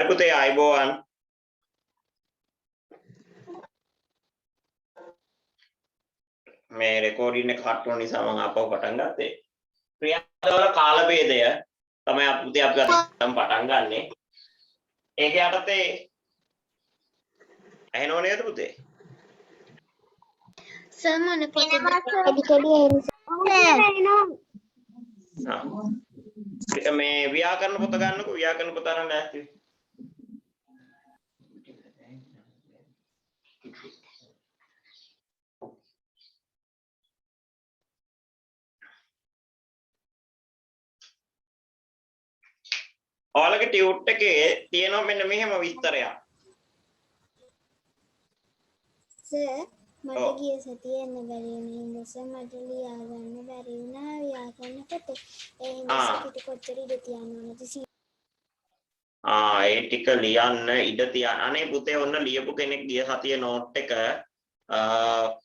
හරි පුතේ ආයිබෝවන්. මේ රෙකෝඩින් එක කට් වුන නිසා මම ආපහු පටන් ගත්තේ. ක්‍රියාවල කාල ભેදය තමයි පුතේ අපි අද පටන් ගන්නෙ. ඒකේ යටතේ ඇහෙනව නේද පුතේ? සර් මොන පොතද? මේ ව්‍යාකරණ පොත ගන්නකො ව්‍යාකරණ පොත අරන් ඇස්ති. ඔයාලගේ ටියුට් එකේ තියෙනවා මෙන්න මෙහෙම විස්තරයක්. සර් මට ගිය සතියේ එන්න බැරි වුණා ඉඳස මට ලියා ගන්න බැරි වුණා ව්‍යාකරණ පොතේ. ඒ ඉඳස පිට කොච්චර ඉඳ තියන්න ඕනද? ඒ ටික ලියන්න ඉඩ තියන්න. අනේ පුතේ ඔන්න ලියපු කෙනෙක් ගිය සතියේ නෝට් එක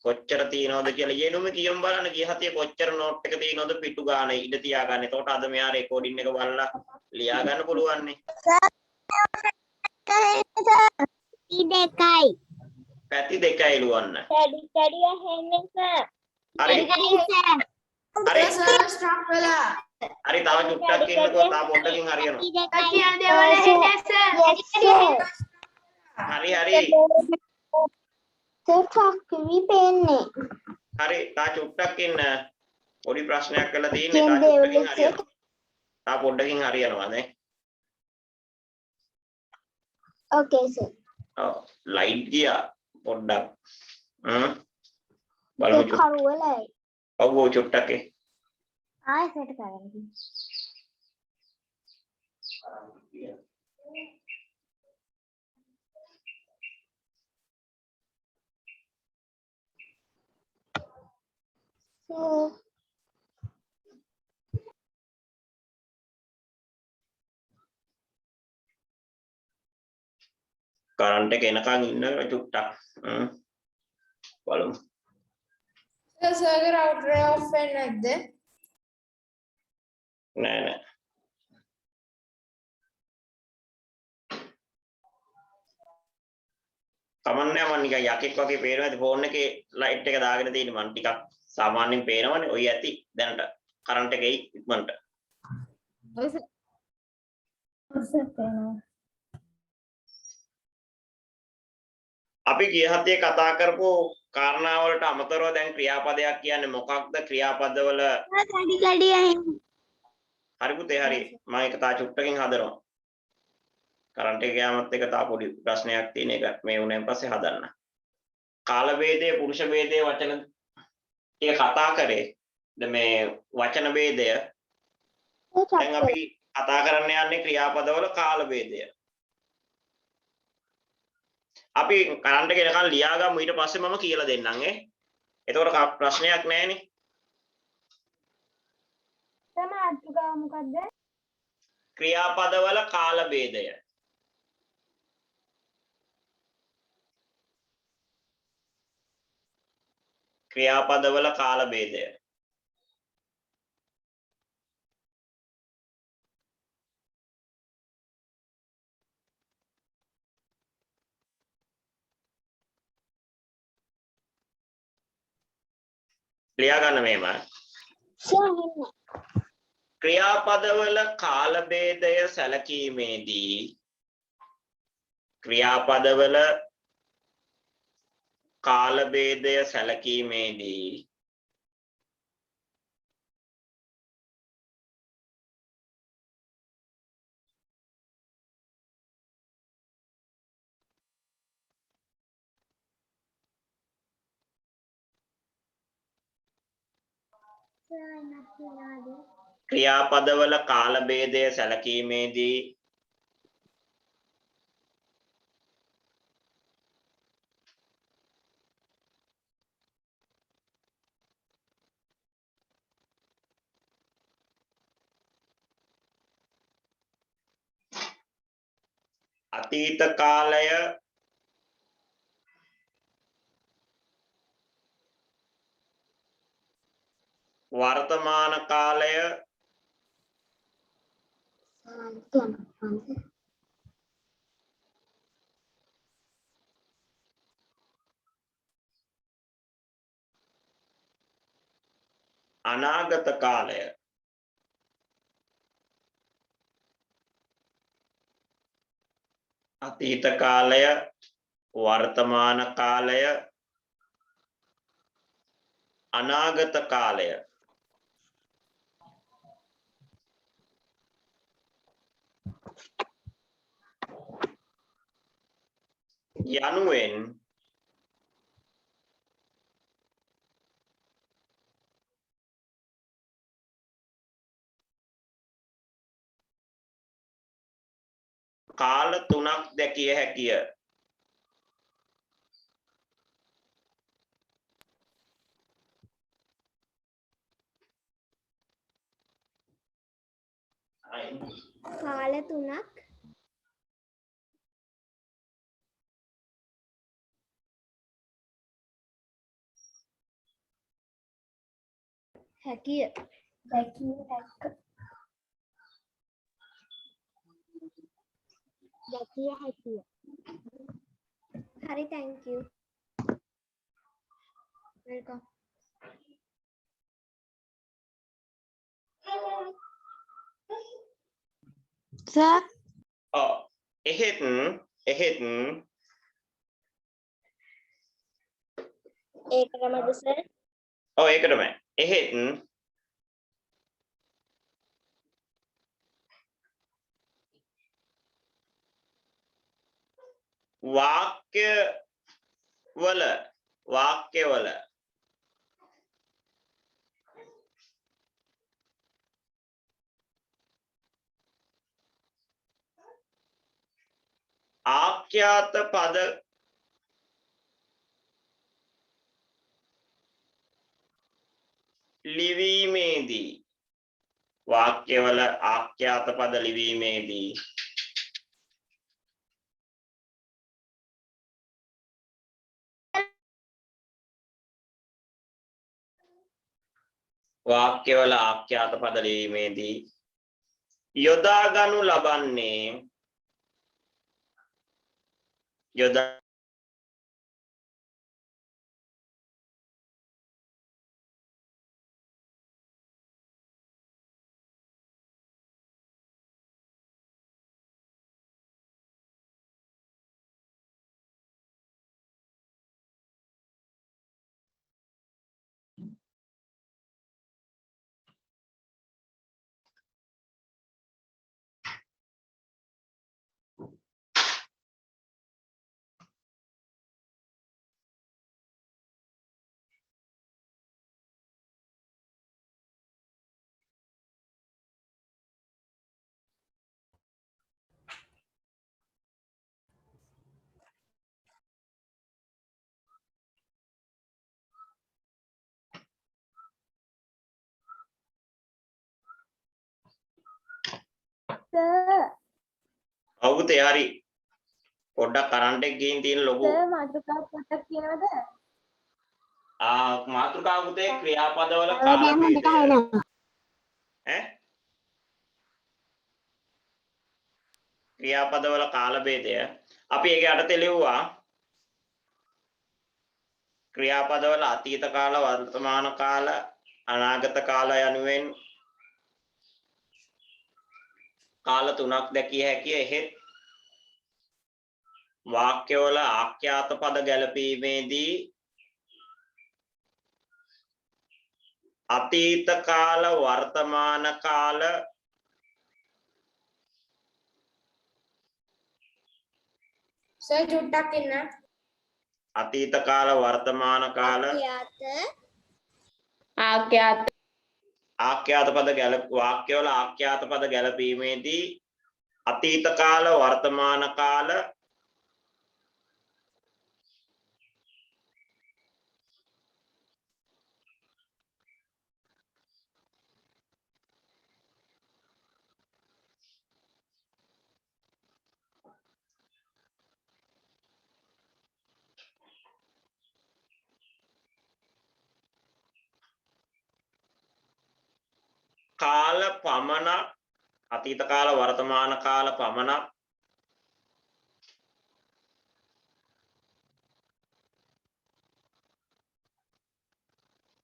කොච්චර තියෙනවද කියලා යෙනුම කියමු බලන්න. ගිය සතියේ කොච්චර නෝට් එක තියෙනවද පිටු ගන්න ඉඩ තියාගන්න. එතකොට අද මෙයා රෙකෝඩින් එක බලලා ලියා ගන්න පුළුවන් නේ. දෙකයි. පැති දෙකයි ලුවන්න. කැඩි ඇහෙන්නේ සර්. හරි. හරි. සර් ස්ටොප් වෙලා. හරි තව චුට්ටක් ඉන්නකෝ තා පොඩ්ඩකින් හරියනවා. කියන දේවල් එන්නේ සර්. හරි හරි. සර් පේන්නේ. හරි තා චුට්ටක් ඉන්න. පොඩි ප්‍රශ්නයක් කරලා තියෙන්නේ තා චුට්ටකින් හරියනවා. තා පොඩ්ඩකින් හරියනවා නේ. ඕකේ සර්. ඔව් ලයිට් ගියා පොඩ්ඩක්. බලමු කරුවලයි. ඔව් ඔව් චුට්ටක් ඒ. ආයෙත් කරන්න. කරන්ට් එක එනකන් ඉන්න චුට්ටක්. බලමු. සර් රවුටර් ඔෆ් වෙන්නේ නැද්ද? නෑ නෑ. කමන්නේ මම නිකන් යකෙක් වගේ පේනවා. ඉතින් ෆෝන් එකේ ලයිට් එක දාගෙන තියෙන්නේ මම ටිකක් සාමාන්‍යයෙන් පේනවනේ. ඔය ඇති දැනට කරන්ට් එක එයි ඉක්මනට. අපි ගිය හතියේ කතා කරපු කාරණා වලට අමතරව දැන් ක්‍රියාපදයක් කියන්නේ මොකක්ද? ක්‍රියාපදවල කැඩි හරි පුතේ හරි. මම ඒක තා චුට්ටකින් හදනවා. කරන්ට් එක ගියාමත් එක තා පොඩි ප්‍රශ්නයක් තියෙන එක මේ වුණෙන් පස්සේ හදන්න. කාල ભેදයේ පුරුෂ ભેදයේ වචන ටික කතා කරේ. මේ වචන ભેදය දැන් අපි කතා කරන්න යන්නේ ක්‍රියාපදවල කාල ભેදය. අපි කරන්ට් එක එනකන් ලියාගමු ඊට පස්සේ මම කියලා දෙන්නම් ඈ. එතකොට ප්‍රශ්නයක් නැහැනේ. මාතෘකාව මොකද්ද? ක්‍රියාපදවල කාල ભેදය. ක්‍රියාපදවල කාල ભેදය. ලියා ගන්න මේම. ක්‍රියාපදවල කාල ભેදය සැලකීමේදී ක්‍රියාපදවල කාල ભેදය සැලකීමේදී ක්‍රියාපදවල කාල ભેදය සැලකීමේදී අතීත කාලය වර්තමාන කාලය අනාගත කාලය අතීත කාලය වර්තමාන කාලය අනාගත කාලය යනුවෙන් කාල තුනක් දැකිය හැකිය. කාල තුනක් හැකිය. දැකිය හැකිය. හරි thank you. welcome. sir එහෙත් ඒකටමද සර්? ඒකටමයි. එහෙත් වාක්‍යවල ආඛ්‍යාත පද ලිවීමේදී වාක්‍යවල ආඛ්‍යාත පද ලිවීමේදී වාක්‍යවල ආඛ්‍යාත පද ලිවීමේදී යොදා ගනු ලබන්නේ සර් අවුතේ හරි පොඩ්ඩක් කරන්ට් එක ගිහින් තියෙන ලොකු මාතෘකා පොඩ්ඩක් කියනවද? මාතෘකාව පුතේ ක්‍රියාපදවල දැන් හොඳට ඇහෙනවා. ක්‍රියාපදවල කාල භේදය අපි ඒක යටතේ ලිව්වා ක්‍රියාපදවල අතීත කාල වර්තමාන කාල අනාගත කාල යනුවෙන් කාල තුනක් දැකිය හැකිය. එහෙත් වාක්‍යවල ආඛ්‍යාත පද ගැලපීමේදී අතීත කාල වර්තමාන කාල සර් චුට්ටක් ඉන්න. අතීත කාල වර්තමාන කාල ආඛ්‍යාත පද වාක්‍යවල ආඛ්‍යාත පද ගැලපීමේදී අතීත කාල වර්තමාන කාල කාල පමණක් අතීත කාල වර්තමාන කාල පමණක්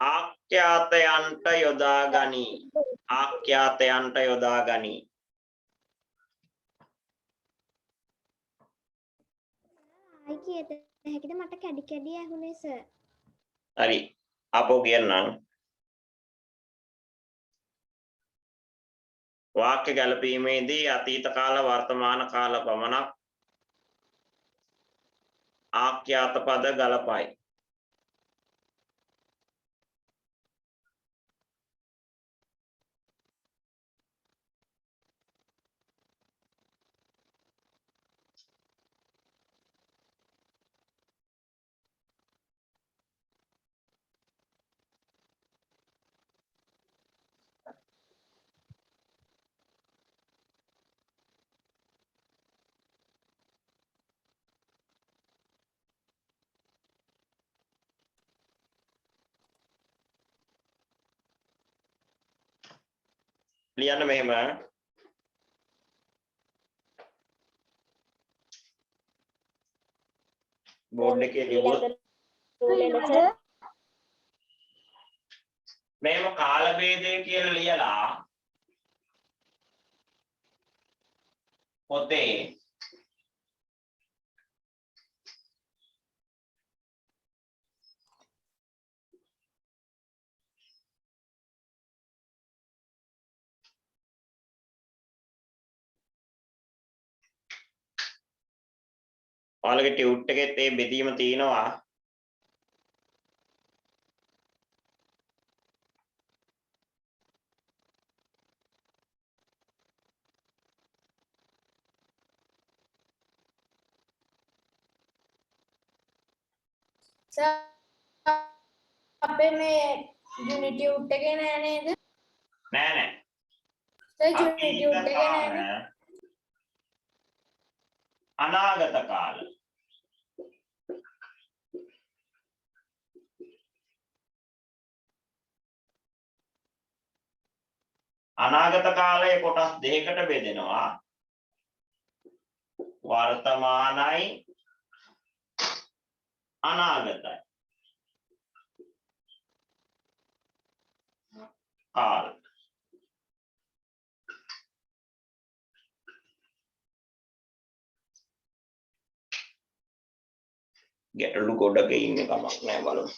ආඛ්‍යාතයන්ට යොදා ගනී. ආඛ්‍යාතයන්ට යොදා ගනී. ආයි කියත හැකිද මට කැඩි කැඩි ඇහුනේ සර්. හරි. අපෝ කියන්නම්. වාක්‍ය ගැලපීමේදී අතීත කාල වර්තමාන කාල පමණක් ආඛ්‍යාත පද ගලපයි. ලියන්න මෙහෙම බෝඩ් එකේ ලියුවොත් මෙහෙම කාල ભેදය කියලා ලියලා පොතේ ඔයාලගේ ටියුට් එකෙත් ඒ බෙදීම තියෙනවා. අපේ මේ යුනිටි උට් එකේ නෑ නේද? නෑ නෑ. ඒ යුනිටි උට් එකේ නෑනේ. අනාගත කාල. අනාගත කාලය කොටස් දෙකකට බෙදෙනවා. වර්තමානයි අනාගතයි. කාල. ගැටලු ගොඩක ඉන්නේ කමක් නෑ බලමු.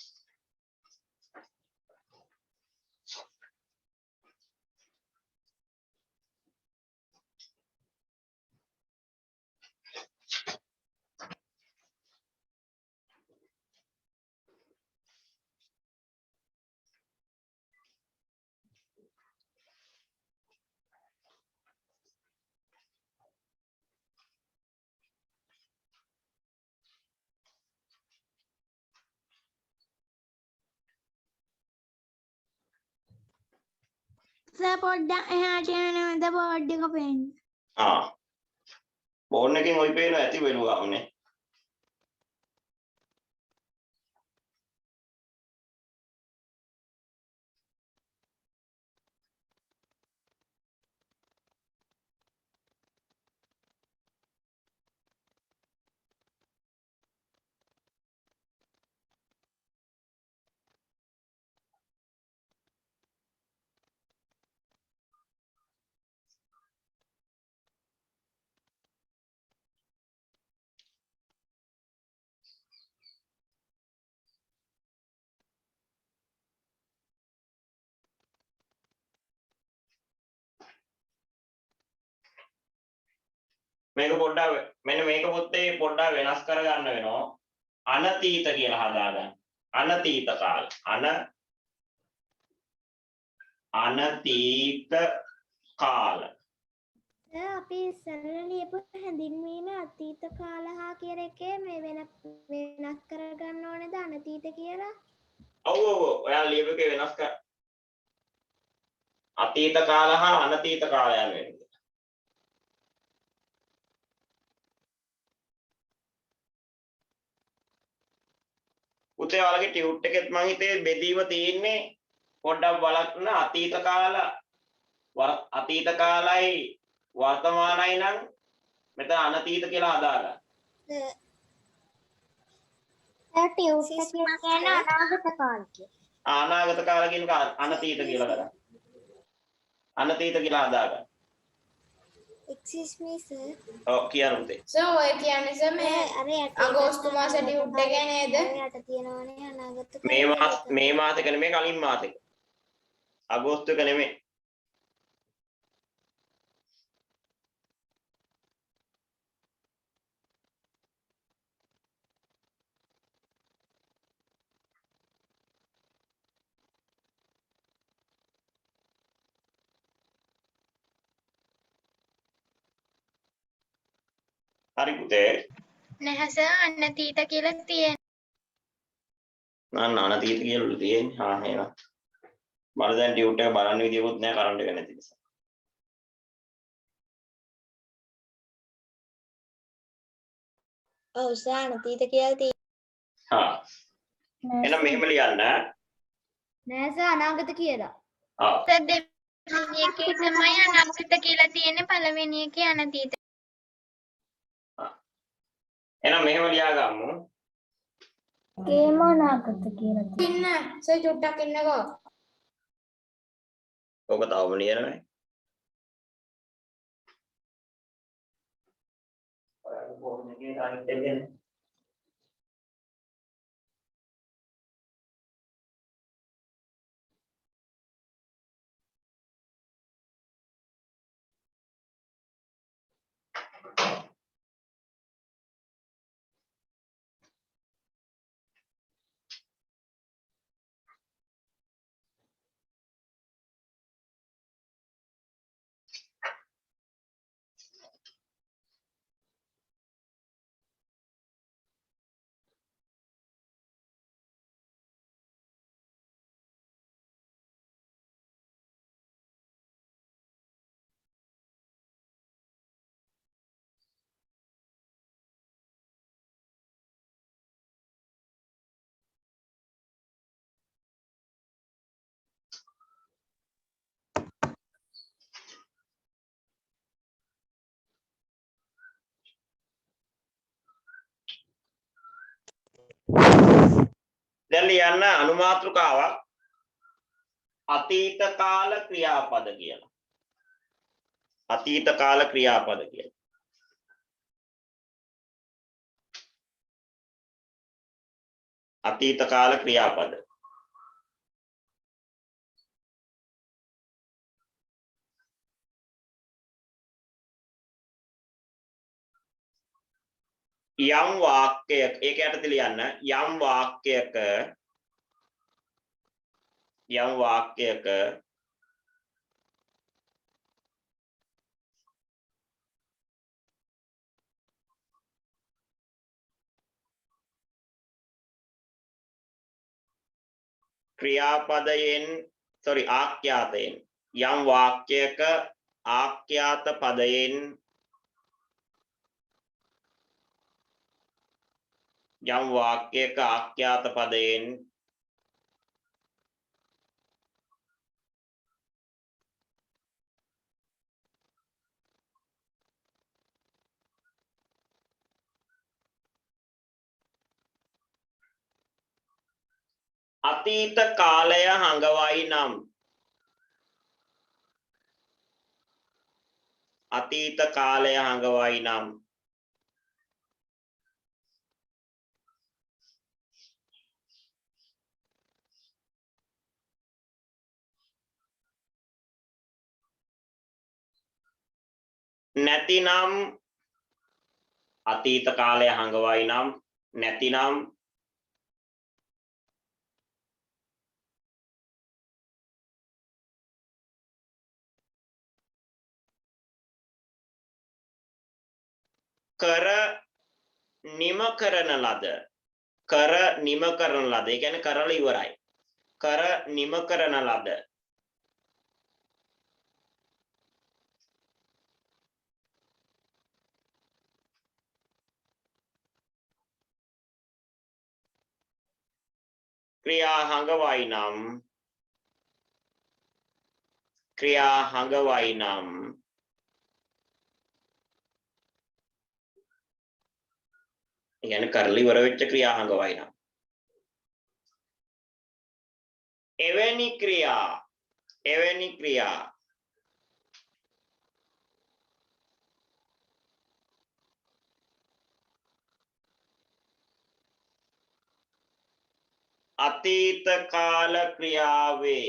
සර් පොඩ්ඩක් එහාට යනවද බෝඩ් එක පේන්න. බෝඩ් එකෙන් ඔයි පේනවා ඇති වෙලුවාමනේ. මේක පොඩ්ඩක් මෙන්න මේක පොත්තේ පොඩ්ඩක් වෙනස් කරගන්න වෙනවා. අනතීත කියලා හදාගන්න. අනතීත කාල. අනතීත කාල. අපි ඉස්සරලා ලියපු හැඳින්වීම අතීත කාල හා කියන එකේ මේ වෙනස් කරගන්න ඕනේද අනතීත කියලා? ඔව් ඔව් ඔයාලා ලියපු එකේ වෙනස් කර අතීත කාල හා අනතීත කාල යන වෙන්නේ. උතේ ඔයාලගේ ටියුට් එකෙත් මං හිතේ බෙදීම තියෙන්නේ පොඩ්ඩක් බලන්න අතීත කාලයි වර්තමානයි නම් මෙතන අනතීත කියලා හදාගන්න. ටියුට් එකේ කියන අනාගත කාල කියලා. අනාගත කාල කියන එක අනතීත කියලා කරා. අනතීත කියලා හදාගන්න. excuse me sir. ඔව් කියන්න පුතේ. සර් ඔය කියන්නේ සර් මේ අර යට අගෝස්තු මාසෙ ඩියුට් එක නේද? යට තියෙනවනේ අනාගත මේ මාසෙක නෙමෙයි කලින් මාසෙක. අගෝස්තු එක නෙමෙයි. හරි පුතේ. නැහැ සර් අනතීත කියලා තියෙන. නන්න අනතීත කියලා තියෙන්නේ. හා එහෙනම්. මම දැන් ඩියුට් එක බලන්න විදියකුත් නැහැ කරන්ට් එක නැති නිසා. ඔව් සර් අනාගත කියලා තියෙනවා. හා. එහෙනම් මෙහෙම ලියන්න. නෑ සර් අනාගත කියලා. ආ. සර් දෙවෙනි එකේ තමයි අනාගත කියලා තියෙන්නේ පළවෙනි එකේ අනතීත. එහෙනම් මෙහෙම ලියාගමු. ඒම අනාගත කියලා ඉන්න සර් චුට්ටක් ඉන්නකෝ. ඔක තවම ලියනනේ. ඔයාලා ෆෝන් එකේ අනිත් එකනේ. දැන් ලියන්න අනුමාත්‍රකාවක් අතීත කාල ක්‍රියාපද කියලා. අතීත කාල ක්‍රියාපද කියලා. අතීත කාල ක්‍රියාපද. යම් වාක්‍යයක ඒක යටතේ ලියන්න යම් වාක්‍යයක ක්‍රියාපදයෙන් ආඛ්‍යාතයෙන් යම් වාක්‍යයක ආඛ්‍යාත පදයෙන් යම් වාක්‍යයක ආඛ්‍යාත පදයෙන් අතීත කාලය හඟවයි නම් අතීත කාලය හඟවයි නම් නැතිනම් අතීත කාලය හඟවයි නම් නැතිනම් කර නිම කරන ලද ඒ කියන්නේ කරලා ඉවරයි කර නිම කරන ලද ක්‍රියා හඟවයි නම් يعني කරලා ඉවර වෙච්ච ක්‍රියා හඟවයි නම් එවැනි ක්‍රියා අතීත කාල ක්‍රියාවේ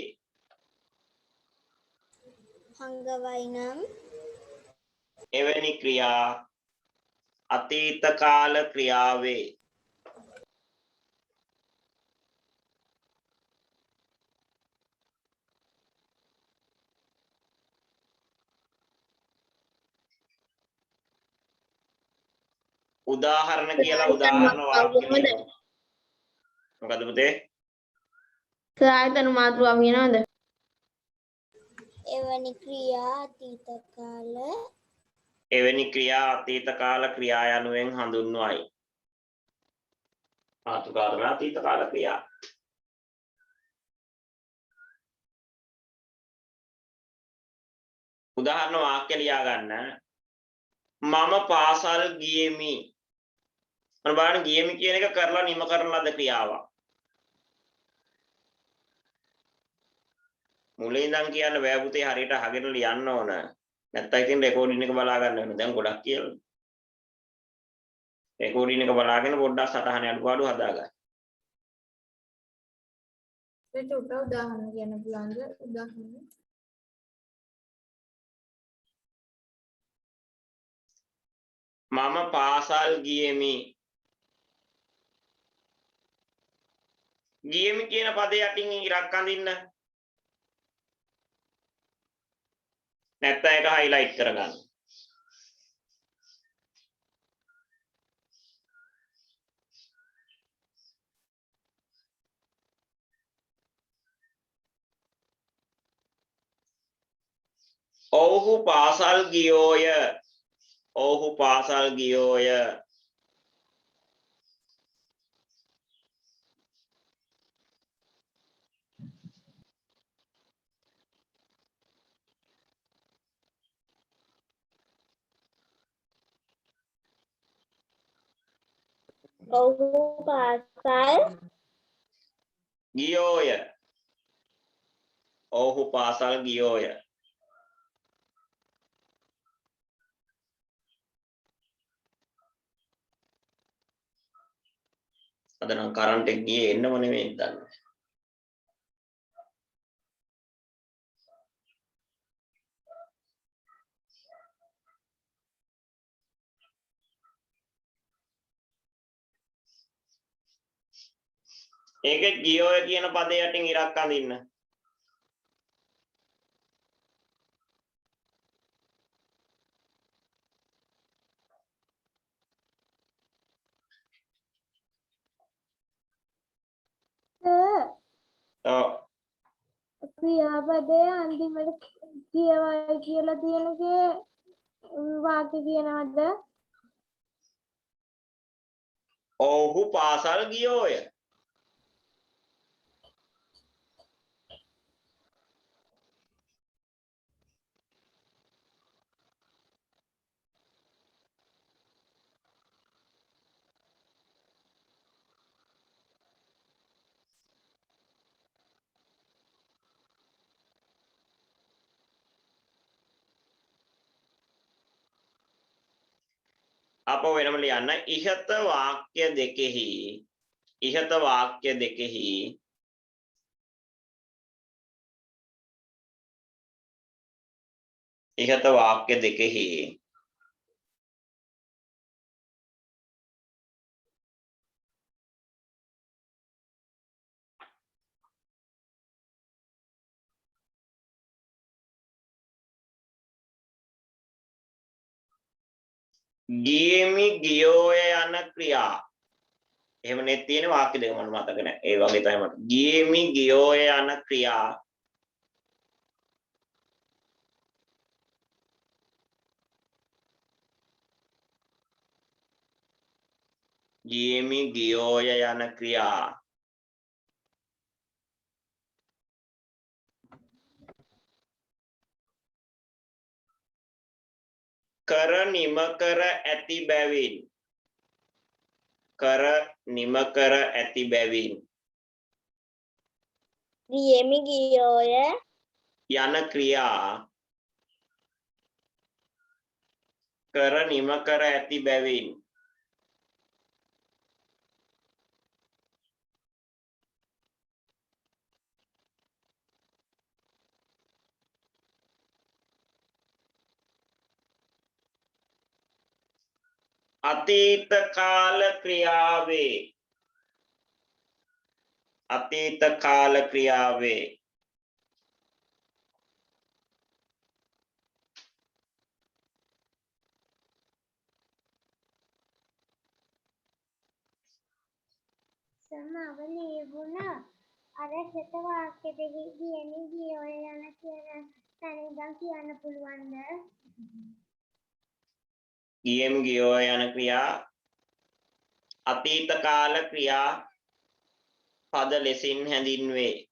හංගවයි නම් එවැනි ක්‍රියා අතීත කාල ක්‍රියාවේ උදාහරණ කියලා උදාහරණ වාක්‍ය ලියනවා. මොකද පුතේ? සායතන මාතෘකාව කියනවද? එවැනි ක්‍රියා අතීත කාල එවැනි ක්‍රියා අතීත කාල ක්‍රියා යනුවෙන් හඳුන්වයි. මාතෘකාව අතීත කාල ක්‍රියා. උදාහරණ වාක්‍ය ලියා ගන්න. මම පාසල් ගියෙමි. මම බලන්න ගියෙමි කියන එක කරලා නිම කරන ලද ක්‍රියාවක්. මුලින් ඉඳන් කියන්න බෑ පුතේ හරියට අහගෙන ලියන්න ඕන. නැත්නම් ඉතින් රෙකෝඩින් එක බලා ගන්න වෙනවා. දැන් ගොඩක් කියලා. රෙකෝඩින් එක බලාගෙන පොඩ්ඩක් සටහන අඩුපාඩු හදාගන්න. ඒක උදාහරණ කියන්න පුළුවන්ද? උදාහරණ. මම පාසල් ගියෙමි. ගියෙමි කියන පදේ යටින් ඉරක් අඳින්න. නැත්නම් ඒක highlight කරගන්න. ඔව්හු පාසල් ගියෝය. ඔව්හු පාසල් ගියෝය. ඔහු පාසල් ගියෝය. ඔව්හු පාසල් ගියෝය. අද නම් කරන්ට් එක ගියේ එන්නම නෙමෙයි දන්නේ. ඒකෙත් ගියෝය කියන පදේ යටින් ඉරක් අඳින්න. ඔව්. ක්‍රියාපදයේ අන්තිමට කියවයි කියලා තියෙනකේ වාක්‍ය කියනවද? ඔව්හු පාසල් ගියෝය. අප වෙනම ලියන්න ඉහත වාක්‍ය දෙකෙහි ඉහත වාක්‍ය දෙකෙහි ඉහත වාක්‍ය දෙකෙහි ගියෙමි ගියෝය යන ක්‍රියා එහෙම නේ තියෙන වාක්‍ය දෙක මට මතක නැහැ. ඒ වගේ තමයි මට. ගියෙමි ගියෝය යන ක්‍රියා ගියෙමි ගියෝය යන ක්‍රියා කර නිම කර ඇති බැවින් කර නිම කර ඇති බැවින් ගියෙමි ගියෝය යන ක්‍රියා කර නිම කර ඇති බැවින් අතීත කාල ක්‍රියාවේ අතීත කාල ක්‍රියාවේ සමාව ලියුණා අර හෙට වාක්‍ය දෙකේ ගියෙමි ගියෝය යන කියන තැන ඉඳන් කියන්න පුළුවන්ද ගියම් ගියෝ යන ක්‍රියා අතීත කාල ක්‍රියා පද ලෙසින් හැඳින්වේ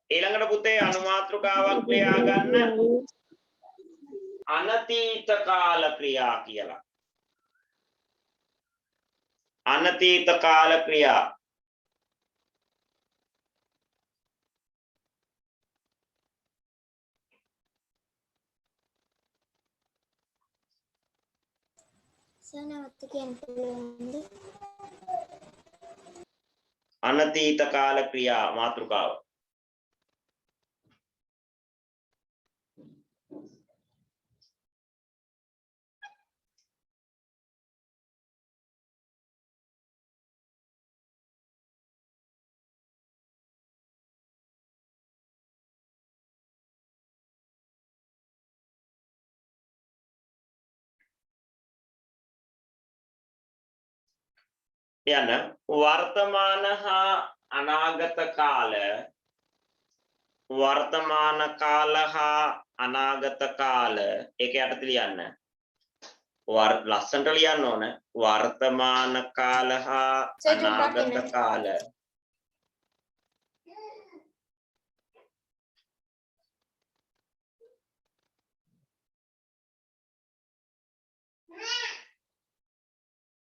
ඊළඟට පුතේ අනුමාත්‍රකාවක් ලියා ගන්න අනතීත කාල ක්‍රියා කියලා අනතීත කාල ක්‍රියා සනවත් කියන්න පුළුවන්ද අනතීත කාල ක්‍රියා මාතෘකාව යන වර්තමාන හා අනාගත කාල වර්තමාන කාල හා අනාගත කාල ඒක යටතේ ලියන්න ලස්සනට ලියන්න ඕන වර්තමාන කාල හා අනාගත කාල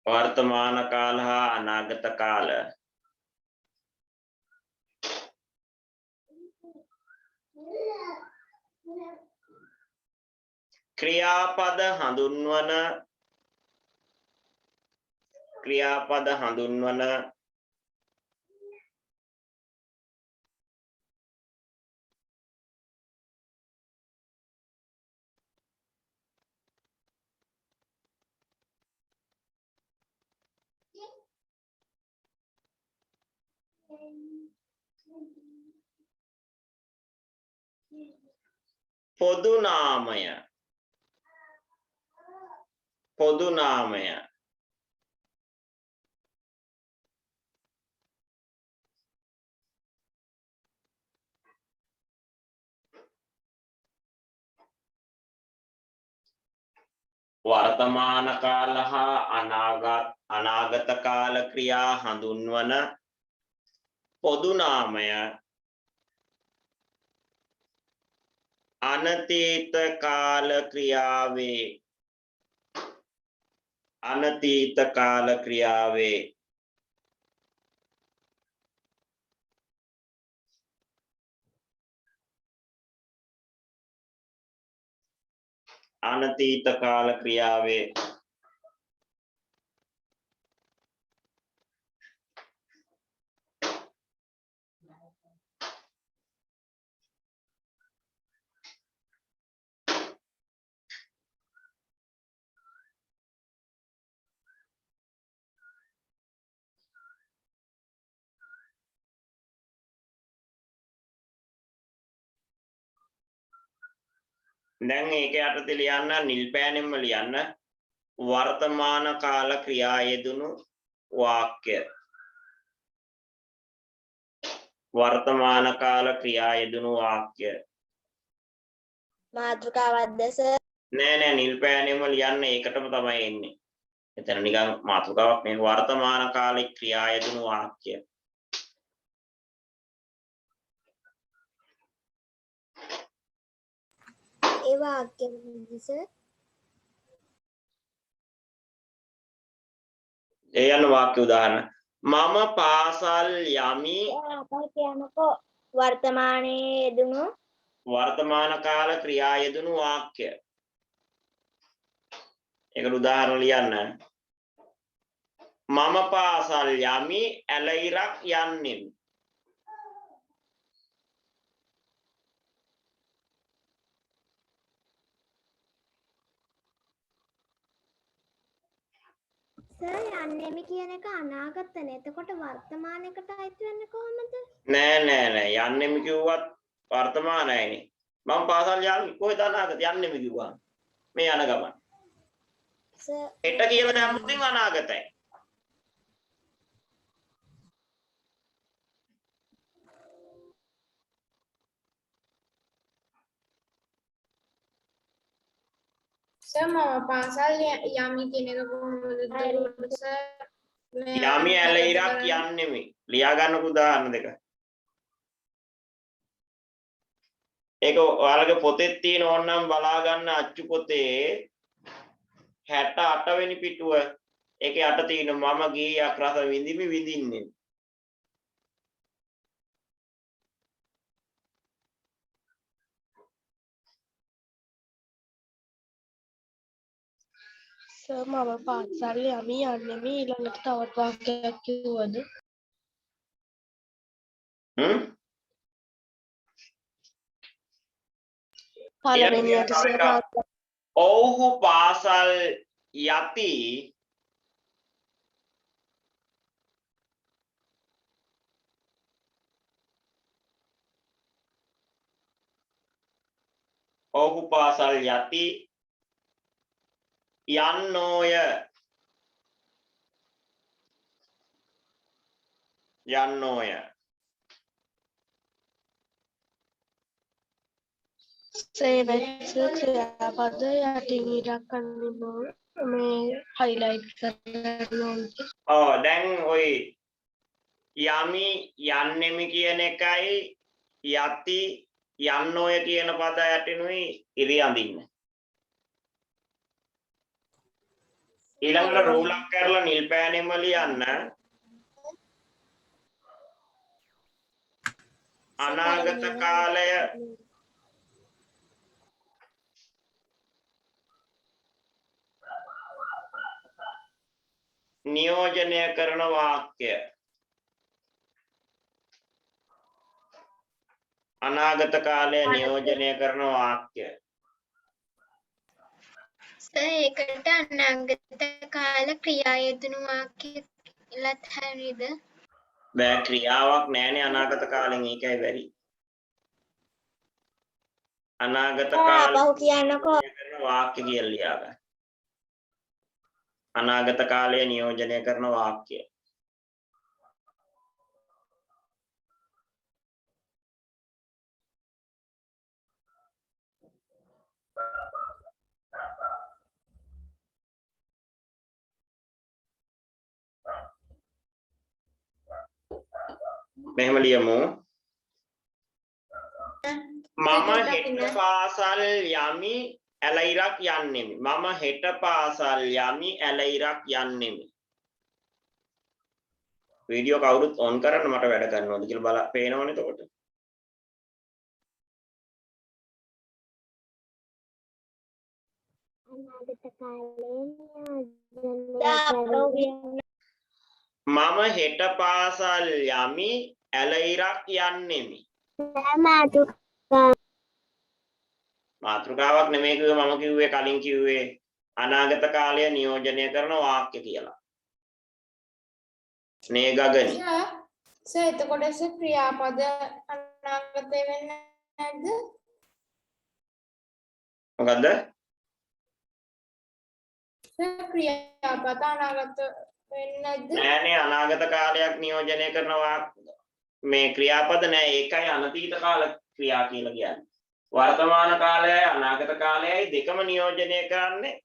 වර්තමාන කාල හා අනාගත කාල ක්‍රියාපද හඳුන්වන පොදු නාමය වර්තමාන කාල හා අනාගත කාල ක්‍රියා හඳුන්වන පොදු නාමය අනතීත කාල ක්‍රියාවේ අනතීත කාල ක්‍රියාවේ අනතීත කාල ක්‍රියාවේ දැන් ඒක යටතේ ලියන්න නිල් පෑනෙන්ම ලියන්න වර්තමාන කාල ක්‍රියා යෙදුණු වාක්‍ය වර්තමාන කාල ක්‍රියා යෙදුණු වාක්‍ය මාතෘකාවක්ද නෑ නිල් පෑනෙන්ම ලියන්න ඒකටම තමයි එන්නේ එතන නිකන් මාතෘකාවක් නේ වර්තමාන කාලේ ක්‍රියා යෙදුණු වාක්‍ය . ඒ වාක්‍ය සර්. ඒ යන වාක්‍ය උදාහරණ. මම පාසල් යමි අපහු කියනකෝ වර්තමානයේ යෙදුණු වර්තමාන කාල ක්‍රියා යෙදුණු වාක්‍ය. ඒකට උදාහරණ ලියන්න. මම පාසල් යමි ඇල ඉරක් යන්නෙමි. සර් යන්නෙමි කියන එක අනාගතනේ. එතකොට වර්තමානයකට අයිති වෙන්නේ කොහොමද? නෑ යන්නෙමි කිව්වත් වර්තමානයනේ. මම පාසල් යමි කොහෙද අනාගත යන්නෙමි කිව්වා. මේ යන ගමන. සර් හෙට කියලා දැම්මොත් අනාගතයි. සර් මම පාසල් යමි කියන එක කොහොමද සර්? යමි ඇල ඉරක් යන්නෙමි. ලියා ගන්නකෝ උදාහරණ දෙක. ඒක ඔයාලගේ පොතේ තියෙන ඕනනම් බලා ගන්න අච්චු පොතේ 68 වෙනි පිටුව. ඒකේ යට තියෙන මම ගීයක් රස විඳිමි විඳින්නේ. සර් මම පාසල් යමි යන්නෙමි ඊළඟට තවත් වාක්‍යයක් කිව්වද? පළවෙනියට සර් ඔව්හු පාසල් යති ඔහු පාසල් යති යන්නෝය යන්නෝය. සේවැස්ස ක්‍රියාපද යටින් ඉරක් අනින්න මේ හයිලයිට් කරන්න ඕනේ. දැන් ඔය යමි යන්නෙමි කියන එකයි යති යන්නෝය කියන පද යටිනුයි ඉරි අඳින්න. ඊළඟට රූලක් කරලා නිල් පෑනෙම ලියන්න. අනාගත කාලය නියෝජනය කරන වාක්‍ය. අනාගත කාලය නියෝජනය කරන වාක්‍ය. සර් ඒකට අනාගත කාල ක්‍රියා යෙදුණු වාක්‍ය ලත් හරියද? බෑ ක්‍රියාවක් නෑනේ අනාගත කාලෙන් ඒකයි බැරි. අනාගත කාලය අපහු කියනකෝ කරන වාක්‍ය කියලා ලියා ගන්න. අනාගත කාලය නියෝජනය කරන වාක්‍ය. මෙහෙම ලියමු. මම හෙට පාසල් යමි ඇල ඉරක් යන්නෙමි. මම හෙට පාසල් යමි ඇල ඉරක් යන්නෙමි. වීඩියෝ කවුරුත් ඔන් කරන්න මට වැඩ කරනවද කියලා බල පේනවනේ එතකොට. අනාගත කාලේ මම හෙට පාසල් යමි ඇල ඉරක් යන්නෙමි. මාතෘකාවක් නෙමෙයි කිව්වේ මම කිව්වේ කලින් කිව්වේ අනාගත කාලය නියෝජනය කරන වාක්‍ය කියලා. නේ ගගනි. සර් එතකොට ක්‍රියාපද අනාගත වෙන්නේ නැද්ද? මොකද්ද? ක්‍රියාපද අනාගත වෙන්නේ නැද්ද? නෑනේ අනාගත කාලයක් නියෝජනය කරනවා මේ ක්‍රියාපද නෑ ඒකයි අනතීත කාල ක්‍රියා කියලා කියන්නේ. වර්තමාන කාලයයි අනාගත කාලයයි දෙකම නියෝජනය කරන්නේ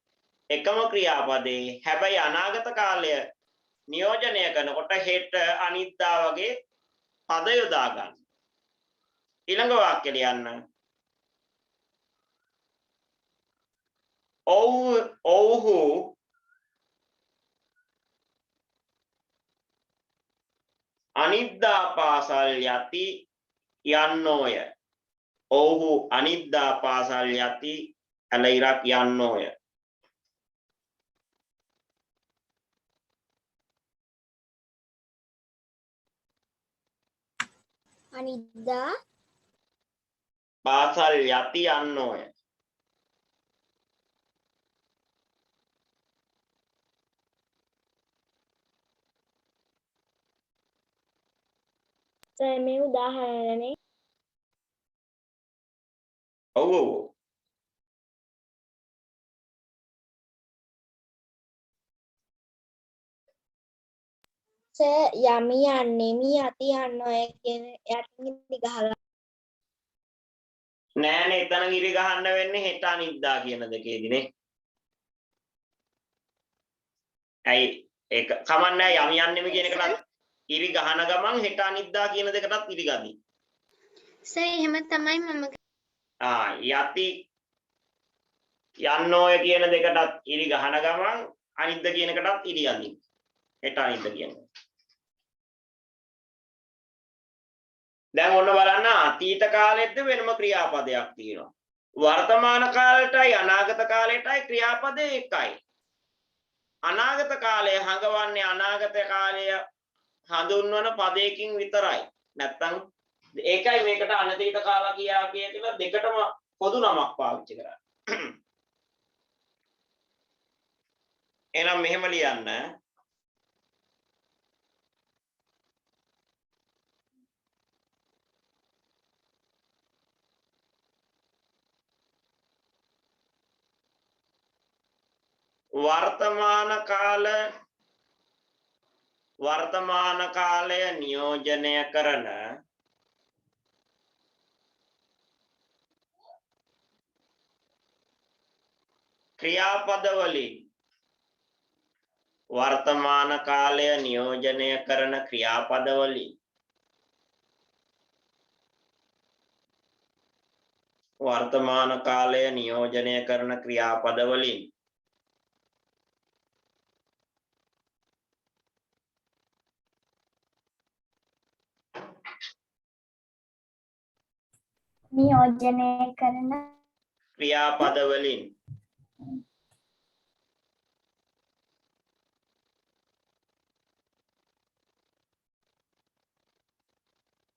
එකම ක්‍රියාපදේ. හැබැයි අනාගත කාලය නියෝජනය කරනකොට හෙට අනිද්දා වගේ පද යොදා ගන්න. ඊළඟ වාක්‍ය ලියන්න. ඔව්හු අනිද්දා පාසල් යති යන්නෝය. ඔව්හු අනිද්දා පාසල් යති ඇලයිරක් යන්නෝය. අනිද්දා පාසල් යති යන්නෝය. සර් මේ උදාහරණනේ ඔව් ඔව් සර් යමි යන්නෙමි යති යන්නෝය කියන යටින් ඉදි ගහලා නෑනේ එතන ඉරි ගහන්න වෙන්නේ හෙට අනිද්දා කියන දෙකේදීනේ. ඇයි ඒක කමන්නේ යම් යන්නෙම කියන එකටත් ඉරි ගහන ගමන් හෙට අනිද්දා කියන දෙකටත් ඉරි ගදී. සර් එහෙම තමයි මම යති යන්නෝය කියන දෙකටත් ඉරි ගහන ගමන් අනිද්ද කියන එකටත් ඉරි ගදී. හෙට අනිද්ද කියන්නේ. දැන් ඔන්න බලන්න අතීත කාලෙද්ද වෙනම ක්‍රියාපදයක් තියෙනවා. වර්තමාන කාලයටයි අනාගත කාලයටයි ක්‍රියාපද එකයි. අනාගත කාලය හඟවන්නේ අනාගත කාලය හඳුන්වන පදයකින් විතරයි. නැත්තම් ඒකයි මේකට අනතීත කාල කියලා දෙකටම පොදු නමක් පාවිච්චි කරන්නේ. එහෙනම් මෙහෙම ලියන්න. වර්තමාන කාලය නියෝජනය කරන ක්‍රියාපදවලින් වර්තමාන කාලය නියෝජනය කරන ක්‍රියාපදවලින් වර්තමාන කාලය නියෝජනය කරන ක්‍රියාපදවලින් නියෝජනය කරන ක්‍රියාපදවලින්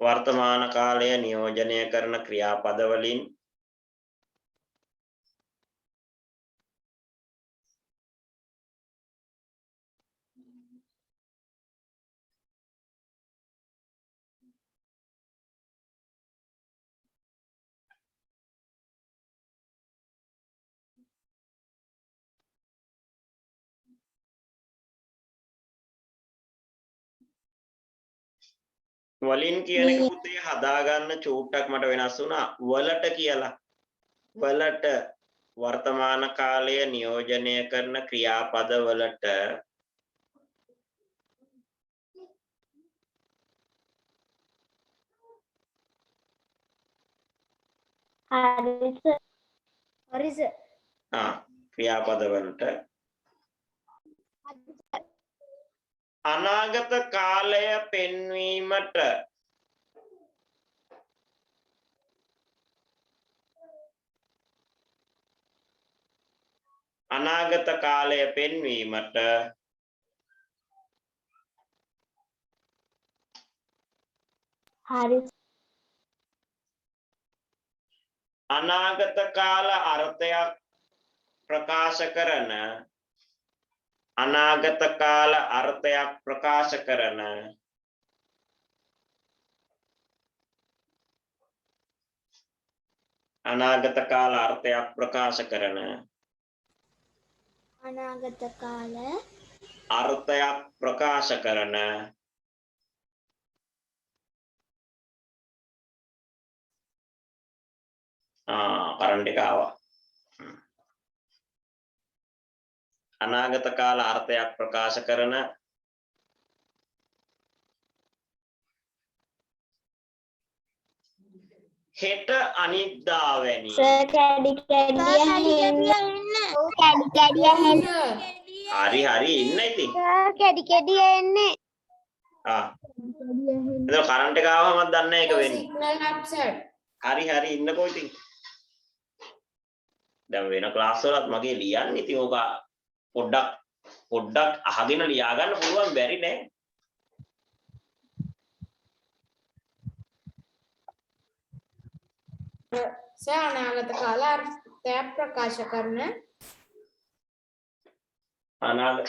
වර්තමාන කාලය නියෝජනය කරන ක්‍රියාපදවලින් වලින් කියන එක පුතේ හදාගන්න චූට්ටක් මට වෙනස් වුණා. වලට කියලා. වලට වර්තමාන කාලය නියෝජනය කරන ක්‍රියාපද වලට හරිස ක්‍රියාපද වලට අනාගත කාලය පෙන්වීමට අනාගත කාලය පෙන්වීමට හරි අනාගත කාල අර්ථයක් ප්‍රකාශ කරන අනාගත කාල අර්ථයක් ප්‍රකාශ කරන අනාගත කාල අර්ථයක් ප්‍රකාශ කරන අනාගත කාල අර්ථයක් ප්‍රකාශ කරන කරන්ට් එක ආවා. අනාගත කාල අර්ථයක් ප්‍රකාශ කරන හෙට අනිද්දා වැනි සර් කැඩි කැඩි කැඩි ඇහෙන Sir. හරි ඉන්න ඉතින්. කැඩි එන්නේ ආ. එතකොට කරන්ට් එක ආවමත් දන්නේ නැහැ ඒක වෙන්නේ. Signal upset. හරි ඉන්නකෝ ඉතින්. දැන් වෙන ක්ලාස් වලත් මගේ ලියන්න ඉතින් ඕක පොඩ්ඩක් අහගෙන ලියා ගන්න පුළුවන් බැරි නෑ. Sir අනාගත කාල අර්ථයක් ප්‍රකාශ කරන අනාගත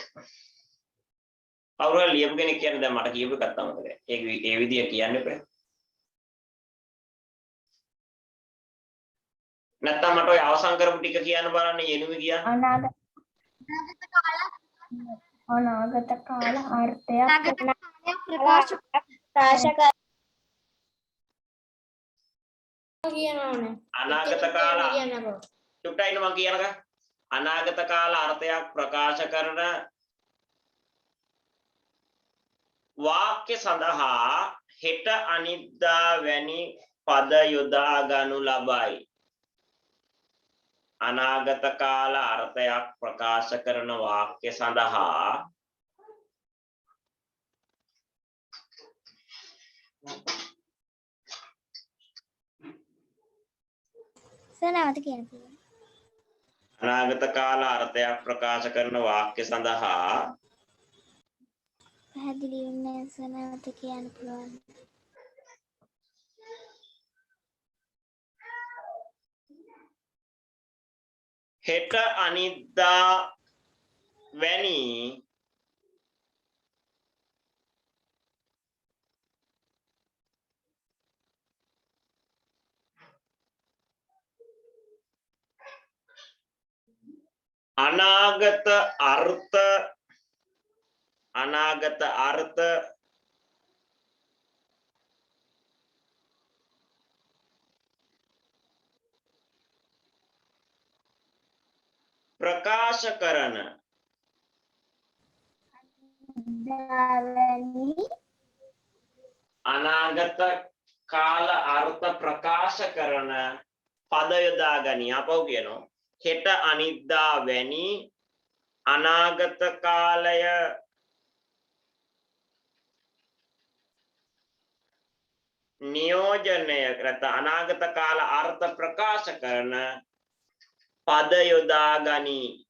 කවුරු හරි ලියපු කෙනෙක් කියන්නේ දැන් මට කියපු එකක් තමයි මතකයි. ඒක ඒ විදිය කියන්න එපා. නැත්තම් මට ඔය අවසන් කරපු ටික කියන්න බලන්න යෙනුමි කියන්න. අනාගත කාල අර්ථයක් ප්‍රකාශ කර කියනවනේ. අනාගත කාල කියනකො. චුට්ටයින මම කියනක අනාගත කාල අර්ථයක් ප්‍රකාශ කරන වාක්‍ය සඳහා හෙට අනිද්දා වැනි පද යොදා ගනු ලබයි. අනාගත කාල අර්ථයක් ප්‍රකාශ කරන වාක්‍ය සඳහා සනවත කියන පුළුවන් අනාගත කාල අර්ථයක් ප්‍රකාශ කරන වාක්‍ය සඳහා පැහැදිලි වෙන්නේ සනවත කියන්න පුළුවන් හෙට අනිද්දා වැනි අනාගත අර්ථ ප්‍රකාශ කරන දාවැනි අනාගත කාල අර්ථ ප්‍රකාශ කරන පද යොදා ගනී. අපව කියනවා හෙට අනිද්දා වැනි අනාගත කාලය නියෝජනය කරත අනාගත කාල අර්ථ ප්‍රකාශ කරන පද යොදා ගනී.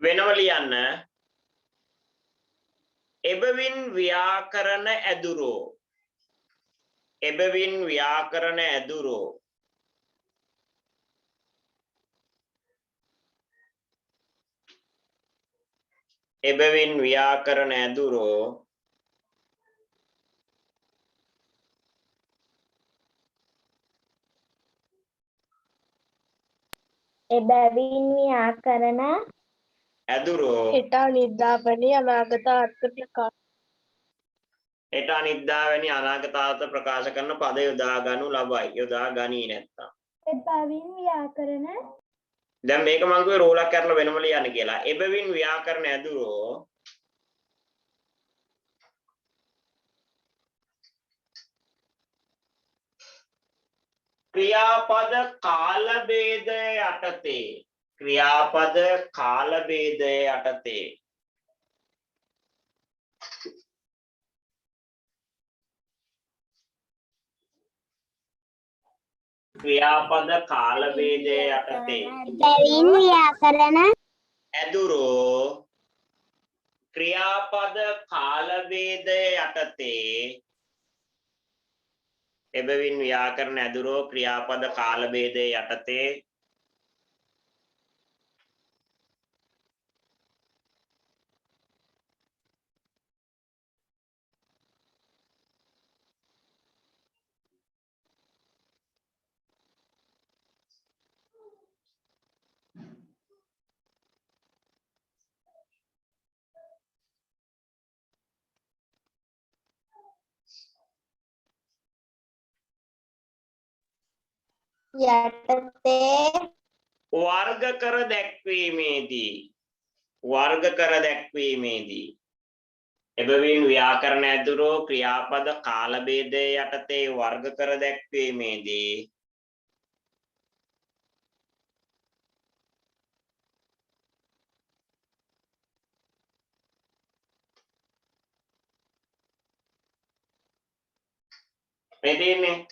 වෙනම ලියන්න එබවින් ව්‍යාකරණ ඇදුරෝ එබවින් ව්‍යාකරණ ඇදුරෝ එබවින් ව්‍යාකරණ ඇදුරෝ එබැවින් ව්‍යාකරණ ඇදුරෝ හෙට අනිද්දා වැනි අනාගත අර්ථ ප්‍රකාශ හෙට අනිද්දා වැනි අනාගතාර්ථ ප්‍රකාශ කරන පද යොදා ගනු ලබයි. යොදා ගනී නැත්තම්. එබැවින් ව්‍යාකරණ දැන් මේක මම කිව්වේ රෝලක් කරලා වෙනම ලියන්න කියලා. එබවින් ව්‍යාකරණ ඇදුරෝ ක්‍රියාපද කාල භේදය යටතේ ක්‍රියාපද කාල භේදය යටතේ ක්‍රියාපද කාල භේදය යටතේ එබැවින් ව්‍යාකරණ ඇදුරෝ ක්‍රියාපද කාල භේදය යටතේ එබැවින් ව්‍යාකරණ ඇදුරෝ ක්‍රියාපද කාල භේදය යටතේ යටතේ වර්ග කර දැක්වීමේදී එබැවින් ව්‍යාකරණ ඇතුළු ක්‍රියාපද කාල භේදය යටතේ වර්ග කර දැක්වීමේදී මෙතෙන්නේ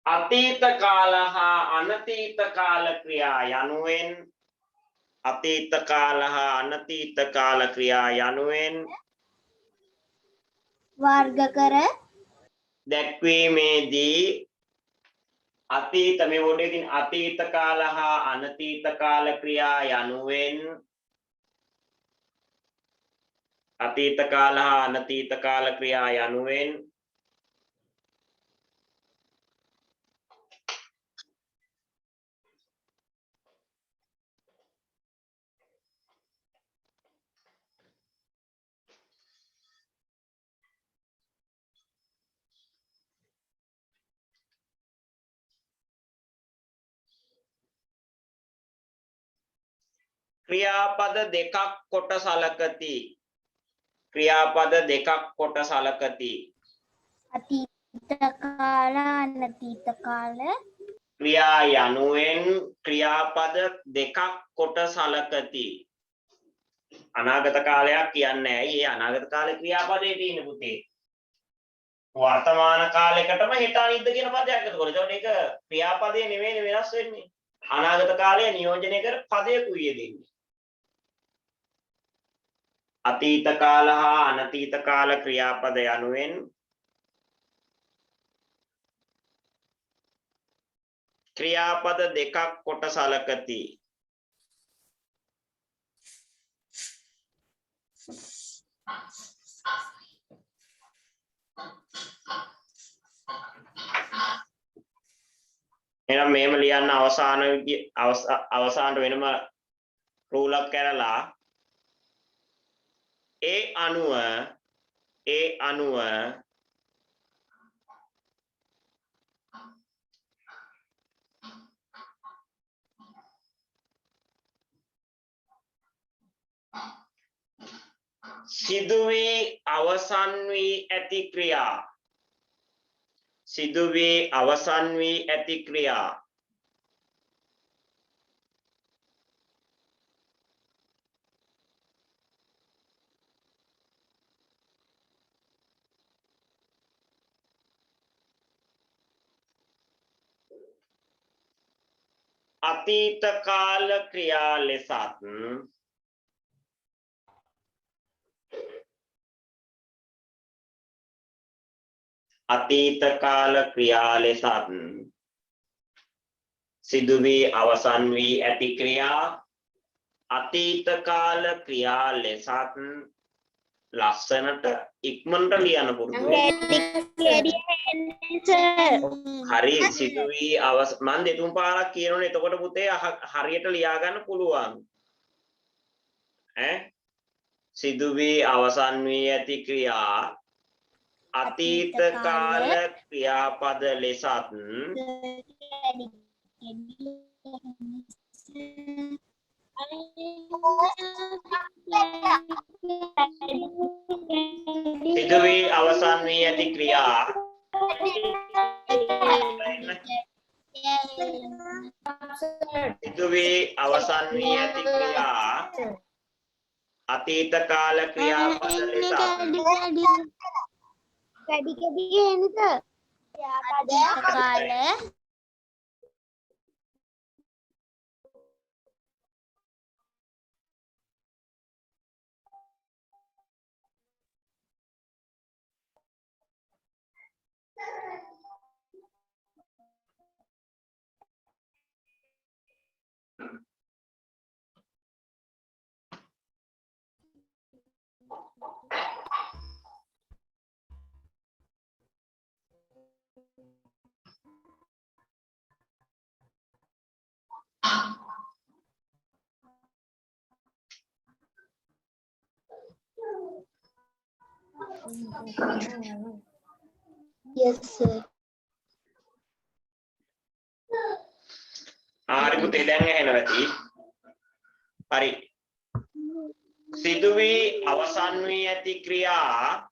අතීත කාල හා අනතීත කාල ක්‍රියා යනුවෙන් අතීත කාල හා අනතීත කාල ක්‍රියා යනුවෙන් වර්ග කර දැක්වීමේදී අතීත මේ වඩේකින් අතීත කාල හා අනතීත කාල ක්‍රියා යනුවෙන් අතීත කාල හා අනතීත කාල ක්‍රියා යනුවෙන් ක්‍රියාපද දෙකක් කොට සලකති. ක්‍රියාපද දෙකක් කොට සලකති. අතීත කාල අනතීත කාල ක්‍රියා යනුවෙන් ක්‍රියාපද දෙකක් කොට සලකති. අනාගත කාලයක් කියන්නේ ඇයි? ඒ අනාගත කාලේ ක්‍රියාපදේ තියෙන පුතේ. වර්තමාන කාලයකටම හෙට අනිද්ද කියන පදයක් එතකොට. ඒතකොට ඒක ක්‍රියාපදේ නෙවෙයි වෙනස් වෙන්නේ. අනාගත කාලය නියෝජනය කර පදයකුයි දෙන්නේ. අතීත කාල හා අනතීත කාල ක්‍රියාපද යනුවෙන් ක්‍රියාපද දෙකක් කොට සලකති. එහෙනම් මේම ලියන්න අවසානට වෙනම රූලක් කරලා ඒ අනුව සිදුවී අවසන් වී ඇති ක්‍රියා අතීත කාල ක්‍රියා ලෙසත් අතීත කාල ක්‍රියා ලෙසත් සිදු වී අවසන් වී ඇති ක්‍රියා අතීත කාල ක්‍රියා ලෙසත් ලස්සනට ඉක්මනට ලියන්න පුරුදු හරි සිදු වී මන් දෙතුන් පාරක් කියනෝනේ එතකොට පුතේ හරියට ලියා ගන්න පුළුවන් සිදු වී අවසන් වී ඇති ක්‍රියා අතීත කාල ක්‍රියාපද ලෙසත් සිදු වී අවසන් වී ඇති ක්‍රියා සිදු වී අවසන් වී ඇති ක්‍රියා අතීත කාල ක්‍රියාපද ලෙසත් අතීත කාල Yes, sir. පුතේ දැන් ඇහෙනවා ඇති. හරි. සිදු වී අවසන් වී ඇති ක්‍රියා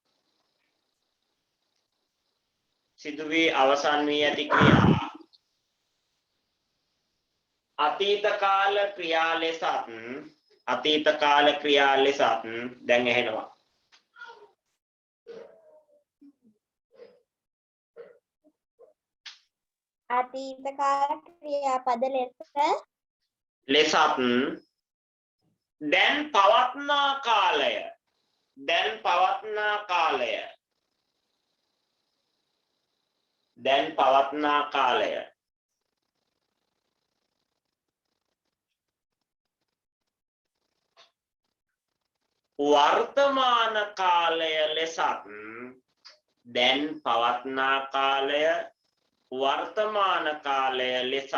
අතීත කාල ක්‍රියා ලෙසත් දැන් ඇහෙනවා. අතීත කාල ක්‍රියාපද ලෙසත් දැන් පවත්නා කාලය වර්තමාන කාලය ලෙසත් දැන් පවත්නා කාලය වර්තමාන කාලය ලෙසත්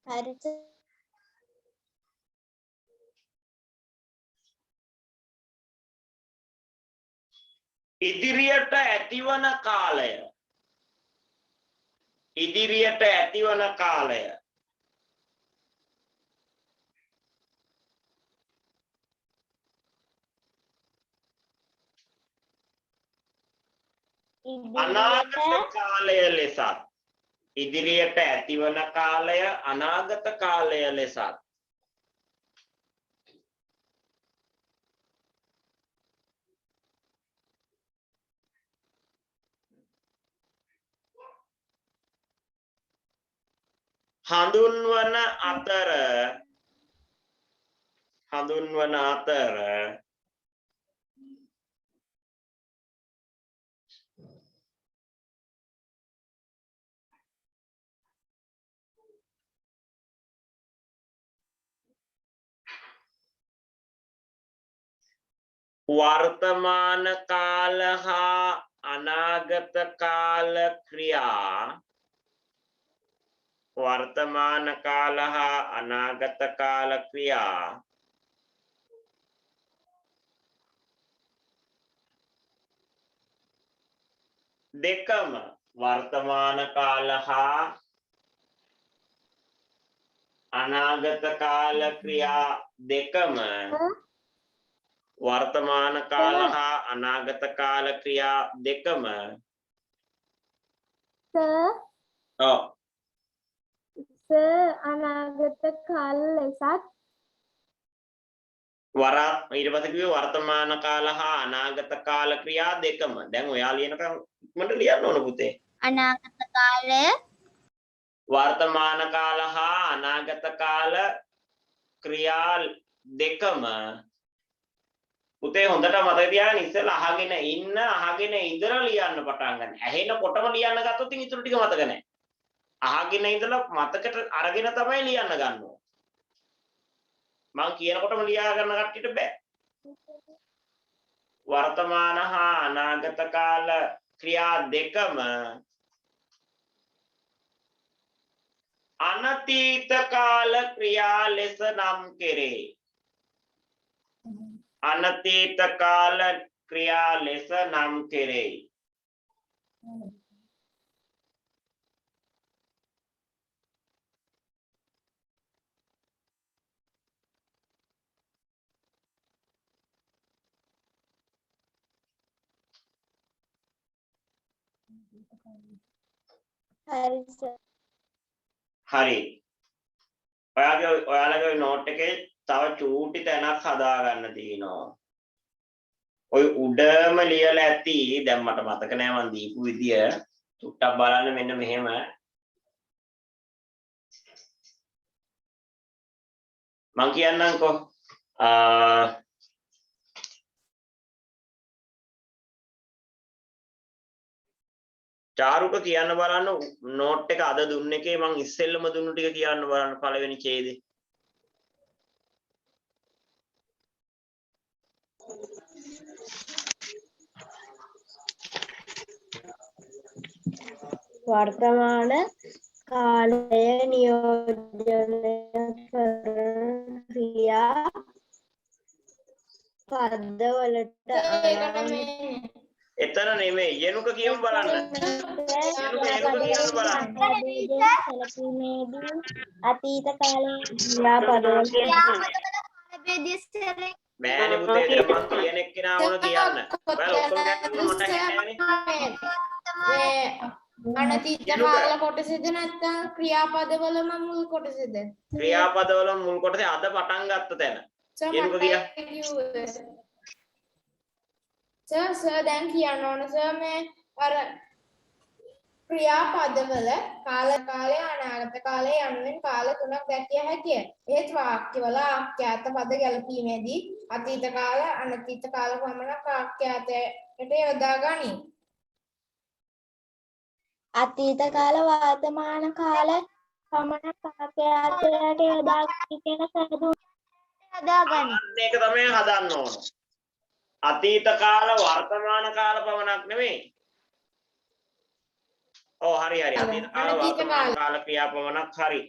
හරි ඉදිරියට ඇතිවන කාලය අනාගත කාලය ලෙසත් ඉදිරියට ඇතිවන කාලය අනාගත කාලය ලෙසත් හඳුන්වන අතර වර්තමාන කාල හා අනාගත කාල ක්‍රියා දෙකම වර්තමාන කාල හා අනාගත කාල ක්‍රියා දෙකම වර්තමාන කාල හා අනාගත කාල ක්‍රියා දෙකම අනාගත කාල ලෙසත් ඊට පස්සේ කිව්වේ වර්තමාන කාල හා අනාගත කාල ක්‍රියා දෙකම. දැන් ඔයා ලියනකම් මට ලියන්න ඕන පුතේ. අනාගත කාලය වර්තමාන කාල හා අනාගත කාල ක්‍රියා දෙකම පුතේ හොඳට මතක තියාගන්න ඉස්සෙල්ලා අහගෙන ඉඳලා ලියන්න පටන් ගන්න. ඇහෙනකොටම ලියන්න ගත්තොත් ඉතින් ඊටු ටික මතක නැහැ. අහගෙන ඉඳලා මතකට අරගෙන තමයි ලියන්න ගන්න ඕන. මං කියනකොටම ලියා ගන්න කට්ටියට බෑ. වර්තමාන හා අනාගත කාල ක්‍රියා දෙකම අනතීත කාල ක්‍රියා ලෙස නම් කෙරේ. අනතීත කාල ක්‍රියා ලෙස නම් කෙරේ. හරි. ඔයාලගේ නෝට් එකේ තව චූටි තැනක් හදා ගන්න තියෙනවා. ඔය උඩම ලියලා ඇති. දැන් මට මතක නෑ මන් දීපු විදිය. චුට්ටක් බලන්න මෙන්න මෙහෙම. මං කියන්නම්කෝ. චාරුක කියන්න බලන්න නෝට් එක අද දුන්න එකේ මං ඉස්සෙල්ලම දුන්නු ටික කියන්න බලන්න පළවෙනි ඡේදේ. වර්තමාන කාලය නියෝජනය ක්‍රියා පදවලට ඒකට මේ එතන නෙමෙයි යනුක කියමු බලන්න. යනුක කියන්න බලන්න. සැලකීමේදී අතීත කාලයේ ක්‍රියාපදවල බෑනේ පුතේ දැන් මං කියන එක්කෙනා ඕන කියන්න. ඔයාලා ඔක්කොම ගැටුණා මට හැන්නේ මේ අනතීත කාල කොටසද නැත්නම් ක්‍රියාපදවලම මුල් කොටසද? ක්‍රියාපදවල මුල් කොටසේ අද පටන් ගත්ත තැන. යනුක කියා. සර් දැන් කියන්න ඕන සර් මේ අර ක්‍රියාපදවල කාලය අනාගත කාලය යනුවෙන් කාල තුනක් දැකිය හැකිය. ඒත් වාක්‍යවල ආඛ්‍යාත පද ගැලපීමේදී අතීත කාල අනතීත කාල පමණක් ආඛ්‍යාතයට යොදා ගනී. අතීත කාල වර්තමාන කාල පමණක් ආඛ්‍යාතයට යොදා කියන සැදුම් හදාගන්න. මේක තමයි හදන්න ඕන. අතීත කාල වර්තමාන කාල පමණක් නෙමෙයි. ඔව් හරි අතීත කාල වර්තමාන කාල ක්‍රියා පමණක් හරි.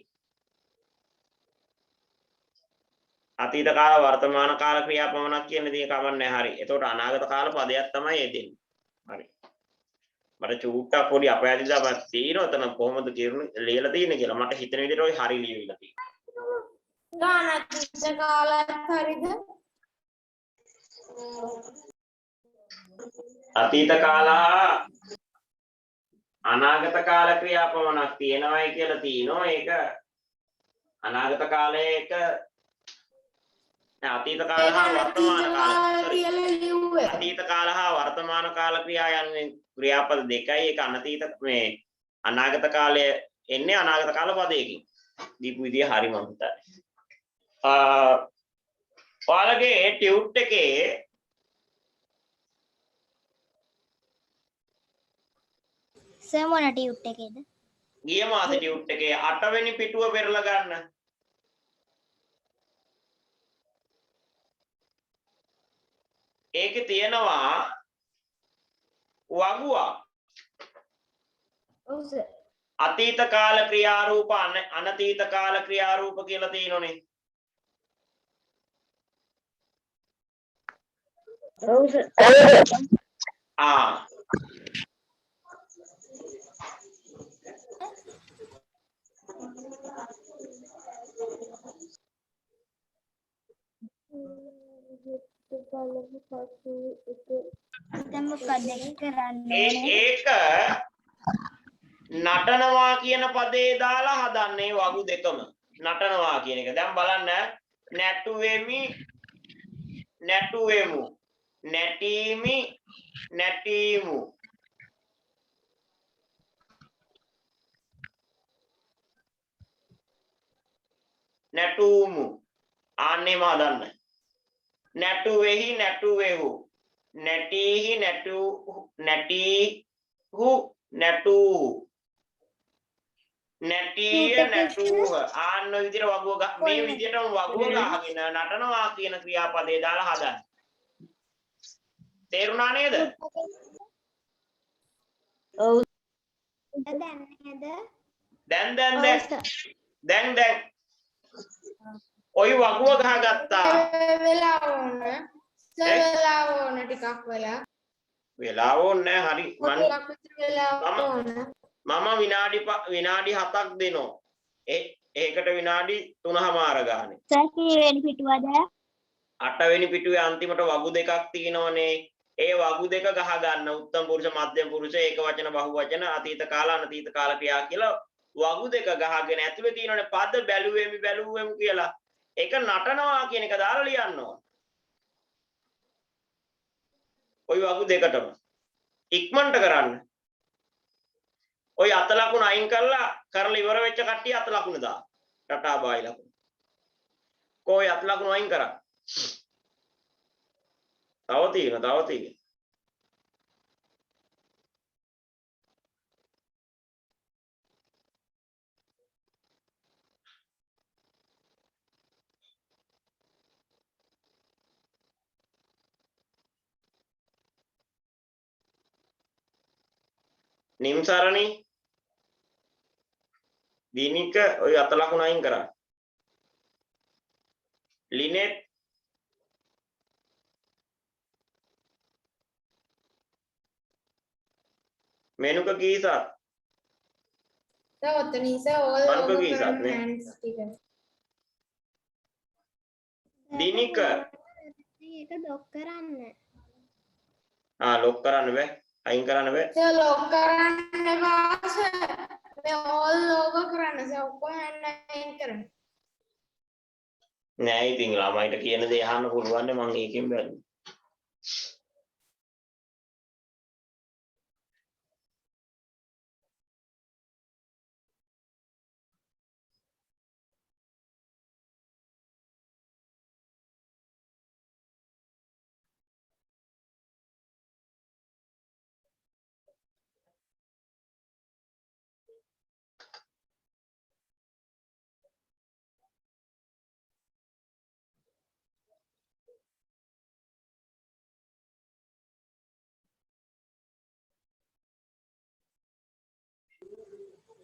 අතීත කාල වර්තමාන කාල ක්‍රියා පමණක් කියන දේ කමන්නේ හරි. එතකොට අනාගත කාල පදයක් තමයි එදෙන්නේ. හරි. මට චූට්ටක් පොඩි අපයාදිතාවක් තියෙනවා. එතන කොහොමද ලියලා තියෙන්නේ කියලා මට හිතෙන විදිහට ඔය හරි ලියවිලා තියෙනවා. අනතීත කාලත් හරිද? අතීත කාල හා අනාගත කාල ක්‍රියා පමණක් තියෙනවායි කියලා තියෙනවා. ඒක අනාගත කාලයක අතීත කාල හා වර්තමාන කාල කියලා ලිව්වේ. අතීත කාල හා වර්තමාන කාල ක්‍රියා යන්නේ ක්‍රියාපද දෙකයි. ඒක මේ අනාගත කාලය එන්නේ අනාගත කාල පදයකින්. දීපු විදිය හරි මම හිතන්නේ. ඔයාලගේ ටියුට් එකේ සර් මොන ටියුට් එකේද? ගිය මාසේ ටියුට් එකේ 8 වෙනි පිටුව පෙරලා ගන්න. ඒකේ තියෙනවා වගුවක්. ඔව් සර්. අතීත කාල ක්‍රියාරූප අනතීත කාල ක්‍රියාරූප කියලා තියෙනෝනේ. ඔව් සර්. දැන් මොකක්ද කරන්නේ? ඒක නටනවා කියන පදේ දාලා හදන්නේ වගු දෙකම. නටනවා කියන එක. දැන් බලන්න නැටුවෙමි නැටුවෙමු නැටීමි නැටීමු නැටුමු ආන්නේම හදන්න. නැටුවෙහි නැටුවෙහු නැටීහි නැටීහු නැටූහු නැටීය නැටූහ ආන්න විදිහට වගුව මේ විදිහටම වගුව ගහගෙන නටනවා කියන ක්‍රියාපදේ දාලා හදන්න. තේරුණා නේද? ඔව්. දැන් ඔය වගුව ගහගත්තා. වෙලා ඕන ටිකක් වෙලා ඕනේ හරි මම විනාඩි 7ක් දෙනවා. ඒකට විනාඩි 3මාර ගානේ. සර් කීවෙනි පිටුවද? 8 වෙනි පිටුවේ අන්තිමට වගු දෙකක් තියෙනවනේ. ඒ වගු දෙක ගහ ගන්න උත්තම පුරුෂ මධ්‍යම පුරුෂ ඒක වචන බහු වචන අතීත කාල අනතීත කාල ක්‍රියා කියලා වගු දෙක ගහගෙන ඇතුලේ තියෙනවනේ පද බැලුවෙමි කියලා. ඒක නටනවා කියන එක දාලා ලියන්න ඕන. ওই වගු දෙකටම ඉක්මනට කරන්න. ওই අත ලකුණ අයින් කරලා ඉවර වෙච්ච කට්ටිය අත ලකුණ දාන්න. රටා බායි ලකුණ. කොයි අත ලකුණ අයින් කරා? තව තියෙනවා. නිම්සරණි දිනික ඔය අත ලකුණ අයින් කරා. Linet Menuka Kisa සර් ඔතනින් සර් ඕල් මනුක ඕවර් කීසත් කරන්න නේ? hands ටික. Dinika ඒක ඩොක් කරන්න. lock කරන්න බෑ අයින් කරන්න බෑ සර් ලොක් කරන්න එපා සර්. මේ ඕල් ඕවර් කරන්න සර් ඔක්කොම hand අයින් කරන්න. නෑ ඉතින් ළමයිට කියන දේ අහන්න පුළුවන් නේ මං ඒකෙන් බැලුවා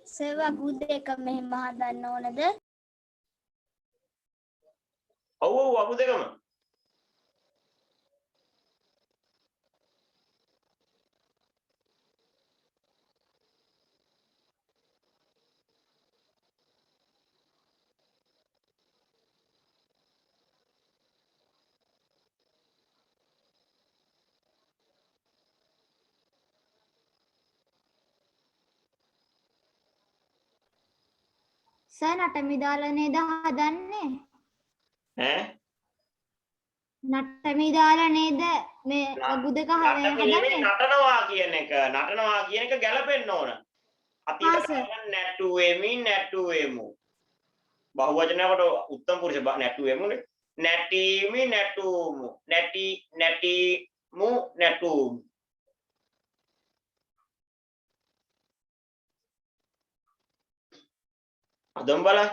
සර් වගු දෙක මෙහෙම හදන්න ඕනද? ඔව් ඔව් අමු දෙකම සර් නටමි දාලා නේද හදන්නේ? ඈ නටමි දාලා නේද මේ වගු දෙක හදන්නේ? නටනවා කියන එක ගැලපෙන්න ඕන අතීත ආ, සර්. කාලේ නැටුවෙමි නැටුවෙමු බහුවචනයකට උත්තම පුරුෂ නැටුවෙමුනේ නැටීමි නැටුමු නැටිමු නැටුමු අදම් බලන්න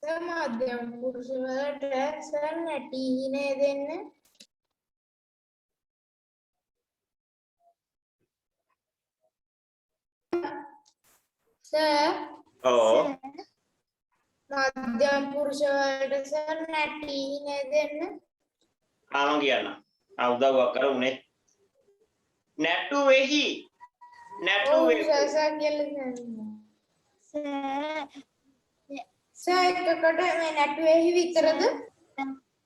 සර් මධ්‍යම පුරුෂ වලට සර් නැටි නේ දෙන්න. සර් ඔව් මධ්‍යම පුරුෂ වලට සර් නැටි නේ දෙන්න. ආමන් කියන්න උදව්වක් කරුනේ නැටුවේහි ඔව් නැටුවේ සර් කියලා කියන්න. සර් සර් එකකට මේ නැටුවේහි විතරද?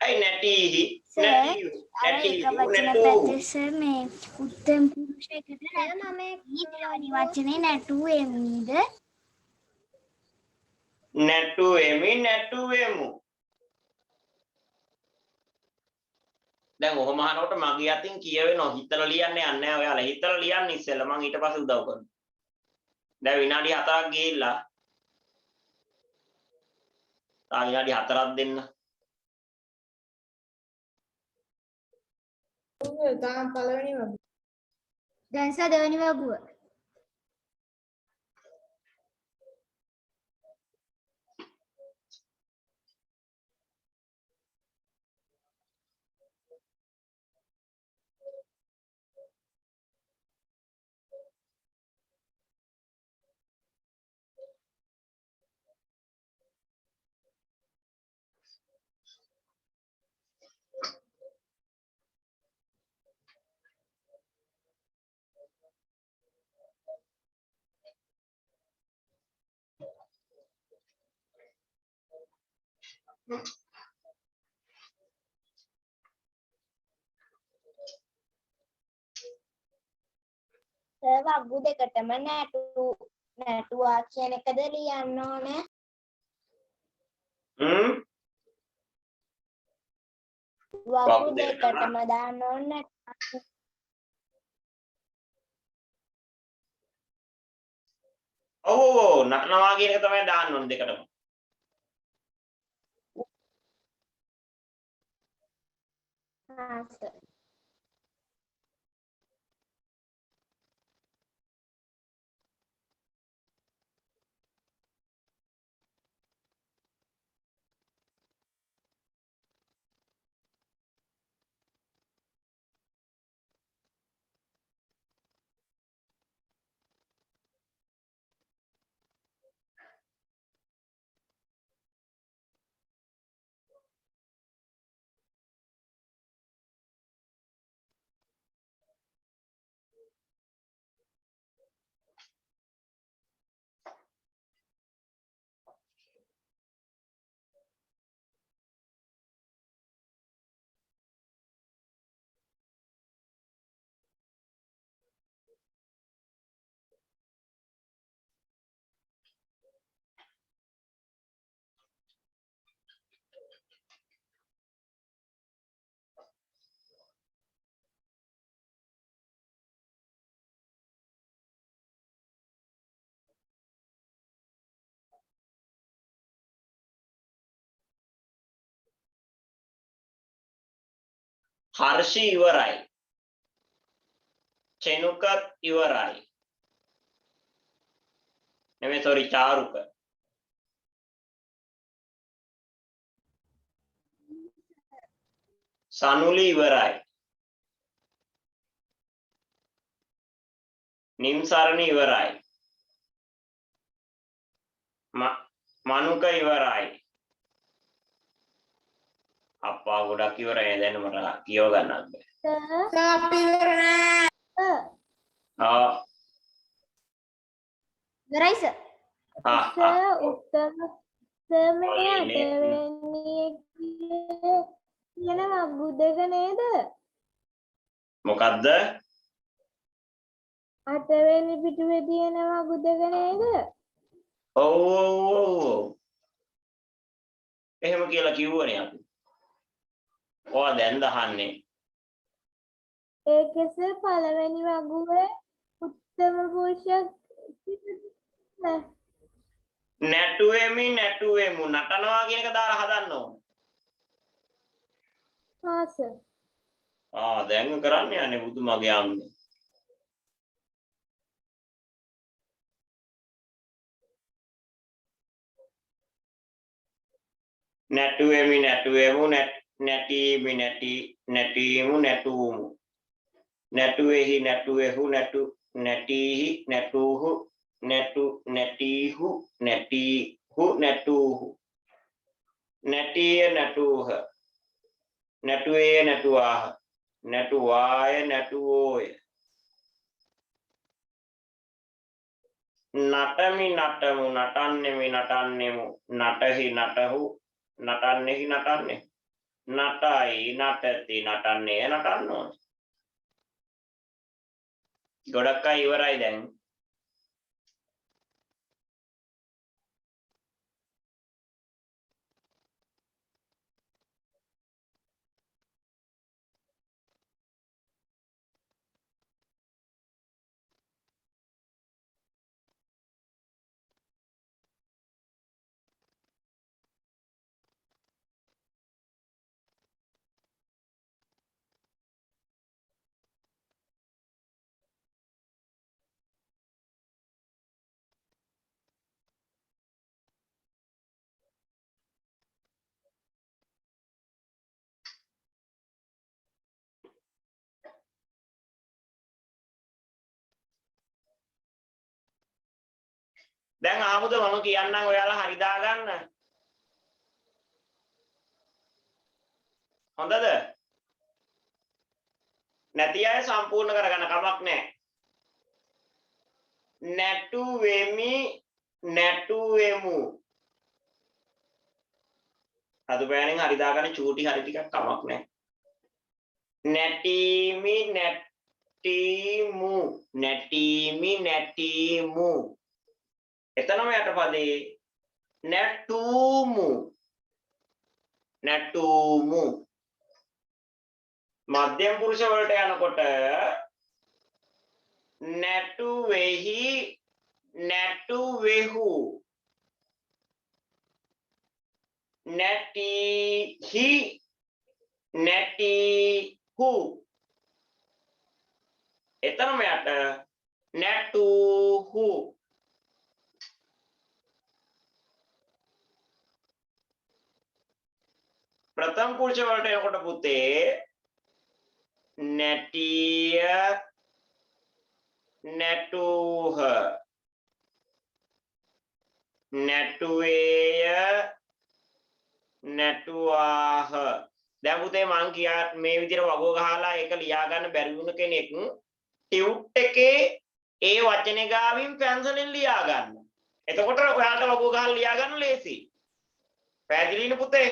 ඇයි නැටීහි සර් නැටීහු අර එක නැටීහු වචන නැටු පැත්තේ සර් මේ උත්තම පුරුෂයෙකුට මම ඊළඟ වචනේ නැටුවෙමුද? නැටුවෙමි නැටුවෙමු දැන් ඔහොම අහනකොට මගේ අතින් කියවෙනවා හිතලා ලියන්න යන්නේ නැහැ ඔයාලා හිතලා ලියන්න ඉස්සෙල්ලා මම ඊට පස්සේ උදව් කරනවා දැන් විනාඩි 4ක් ගිහිල්ලා තා විනාඩි 4ක් දෙන්න තාම පළවෙනි වගේ. දැන් සර් දෙවෙනි වගුව. වග්ගු දෙකටම නැටුවා කියන එකද ලියන්න ඕනේ. වග්ගු දෙකටම දාන්න ඕනේ. ඔව් නටනවා කියන එක තමයි දාන්න ඕනේ දෙකටම. සර්. හර්ෂි ඉවරයි. චෙනුකත් ඉවරයි. නෙමෙයි sorry චාරුක. සනුලි ඉවරයි. නිම්සරණි ඉවරයි. මනුක ඉවරයි. අප්පා ගොඩක් ඉවරයි දැන් මට කියව ගන්නත් බෑ. අපි ඉවර නෑ. ඉවරයි සර්. උත්තර මේ අටවෙනි කියන වග්ගු දෙක නේද? මොකද්ද? අටවෙනි පිටුවේ තියෙන වග්ගු දෙක නේද? ඔව්. එහෙම කියලා කිව්වනේ අපි. ඔයා දැන් දහන්නේ. ඒකෙස පළවෙනි වගුවේ උත්තම පුරුෂ නැටුවෙමි නටනවා කියන එක දාලා හදන්න ඕන. ආස දැන් කරන්න යන්නේ බුදුමගේ ආම්නේ. නැටුවෙමි නැටීමි නැටීමු නැටුවමු. නැටුවේහි නැටුවෙහු නැටීහි නැටූහු නැටීහු නැටූහු නැටීය නැටූහ නැටුවේ නැටුවාහ නැටුවාය නැටුවෝය නටමි නටමු නටන්නෙමි නටන්නෙමු නටහි නටහු නටන්නෙහි නටන්නේ නටයි නටති නටන්නේ නටන්න ඕනේ. ගොඩක් අය ඉවරයි දැන්. දැන් ආමුද මම කියන්නම් ඔයාලා හරි දාගන්න. හොඳද? නැති අය සම්පූර්ණ කරගන්න කමක් නැහැ. නැටුවෙමි නැටුවෙමු. අද බෑනෙන් හරි දාගන්න චූටි හරි ටිකක් කමක් නැහැ. නැටීමි නැටිමු නැටීමි නැටීමු එතනම යටපදේ නැටුමු නැටුමු මධ්‍යම පුරුෂ වලට යනකොට නැටුවෙහි නැටුවෙහු නැටිහි නැටිහු එතනම යට නැටුහු ප්‍රථම පුරුෂ වලට එනකොට පුතේ නැටිය නැටුහ නැටුවේය නැටුවාහ දැන් පුතේ මං කියා මේ විදිහට වගෝ ගහලා ඒක ලියා ගන්න බැරි වුණ කෙනෙක් ටියුට් එකේ ඒ වචනේ ගාවින් පැන්සලෙන් ලියා ගන්න. එතකොට ඔයාලට වගෝ ගහලා ලියා ගන්න ලේසි. පැහැදිලිනේ පුතේ?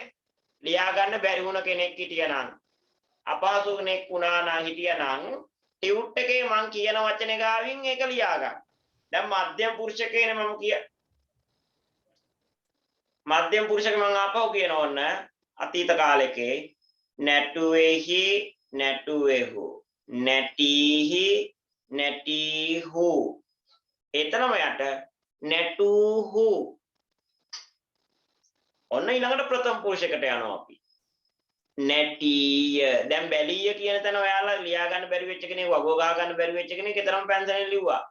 ලියා ගන්න බැරි වුණ කෙනෙක් හිටියනම් අපහසු කෙනෙක් වුණා නම් හිටියනම් ටියුට් එකේ මං කියන වචනේ ගාවින් ඒක ලියා ගන්න. දැන් මධ්‍යම පුරුෂකේනේ මම මධ්‍යම පුරුෂක මම ආපහු කියන ඕන අතීත කාලෙකේ නැටුවේහි නැටුවේහු නැටීහි නැටීහු එතනම යට නැටුහු ඔන්න ඊළඟට ප්‍රථම පුරුෂයකට යනවා අපි නැටීය දැන් බැලීය කියන තැන ඔයාලා ලියා ගන්න බැරි වෙච්ච කෙනෙක් වගෝ ගහ ගන්න බැරි වෙච්ච කෙනෙක් එතරම් පැන්සලෙන් ලිව්වා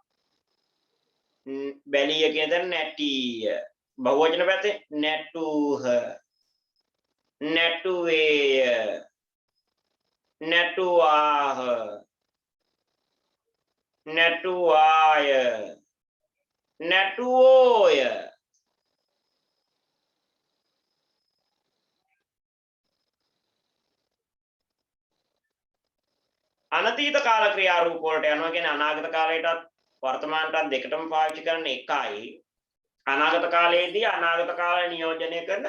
බැලීය කියන තැන නැටීය බහුවචන පැත්තේ නැටුහ නැටුවේය නැටුවාහ නැටුවාය නැටුවෝය අනතීත කාල ක්‍රියා රූප වලට යනවා කියන්නේ අනාගත කාලයටත් වර්තමානටත් දෙකටම පාවිච්චි කරන එකයි අනාගත කාලයේදී අනාගත කාලය නියෝජනය කරන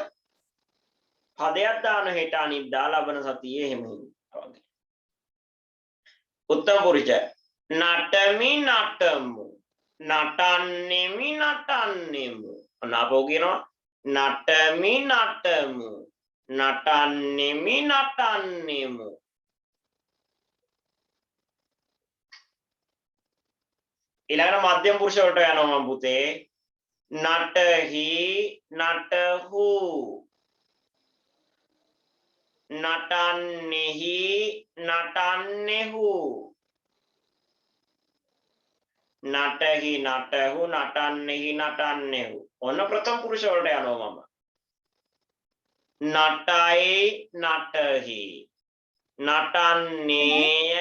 පදයක් දාන හෙට අනිද්දා ලබන සතියේ එහෙම වගේ. උත්තම පුරුෂ නටමි නටමු නටන්නෙමි නටන්නෙමු අනාපෝ කියනවා නටමි නටමු නටන්නෙමි නටන්නෙමු ඊළඟට මධ්‍යම පුරුෂ වලට යනවා මම පුතේ නටහි නටහු නටන්නෙහි නටන්නෙහු නටහි නටහු නටන්නෙහි නටන්නෙහු ඔන්න ප්‍රථම පුරුෂ වලට යනවා මම නටයි නටහි නටන්නේය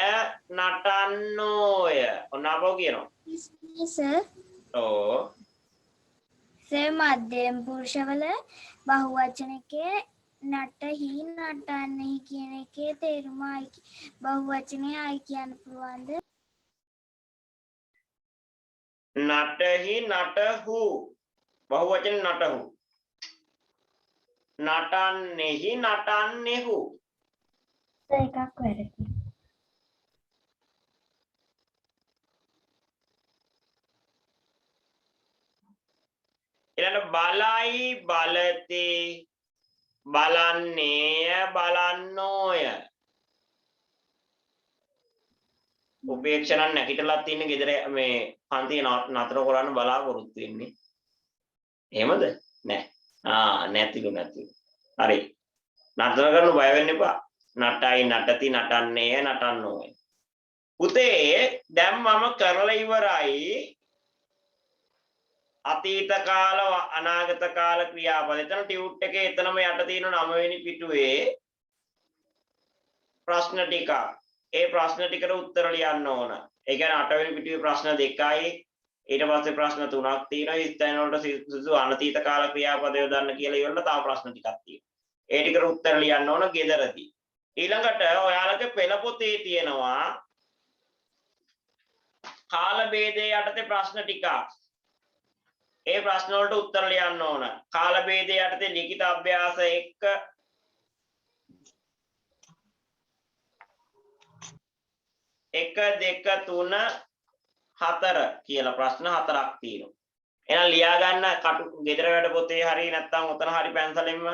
නටන්නෝය ඔන්න අපෝ කියනවා සර් ඕ සර් මධ්‍යම පුරුෂවල බහුවචනකේ නටහි නටන්නෙහි කියන එකේ තේරුම බහුවචනේ ආයි කියන්න පුළුවන්ද? නටහි නටහු බහුවචන නටහු නටන්නෙහි නටන්නෙහු එකක් වැරදි. ඊළඟ බලයි බලති බලන්නේය බලන්නෝය උපේක්ෂණ නැගිටලා තියෙන ගෙදර මේ පන්තිය නතර කරන්න බලාපොරොත්තු වෙන්නේ එහෙමද නෑ නැතිලු හරි නතර කරන්න බය වෙන්න එපා නටයි නටති නටන්නේය නටන්නෝය පුතේ දැන් මම කරලා ඉවරයි අතීත කාල අනාගත කාල ක්‍රියාපද එතන ටියුට් එකේ එතනම යට තියෙන 9 වෙනි පිටුවේ ප්‍රශ්න ටික ඒ ප්‍රශ්න ටිකට උත්තර ලියන්න ඕන ඒ කියන්නේ 8 වෙනි පිටුවේ ප්‍රශ්න දෙකයි ඊට පස්සේ ප්‍රශ්න 3ක් තියෙනවා ස්ථාන වලට සුදුසු අනතීත කාල ක්‍රියාපද යොදන්න කියලා ඉවරලා තව ප්‍රශ්න ටිකක් තියෙනවා ඒ ටිකට උත්තර ලියන්න ඕන ගෙදරදී ඊළඟට ඔයාලගේ පෙළ පොතේ තියෙනවා කාල ભેදයේ යටතේ ප්‍රශ්න ටිකක් ඒ ප්‍රශ්න වලට උත්තර ලියන්න ඕන කාල ભેදයේ යටතේ ලිඛිත අභ්‍යාස 1 1 2 3 4 කියලා ප්‍රශ්න 4ක් තියෙනවා. එහෙනම් ලියා ගන්න කටු ගෙදර වැඩ පොතේ හරි නැත්නම් උතන හරි පැන්සලෙන්ම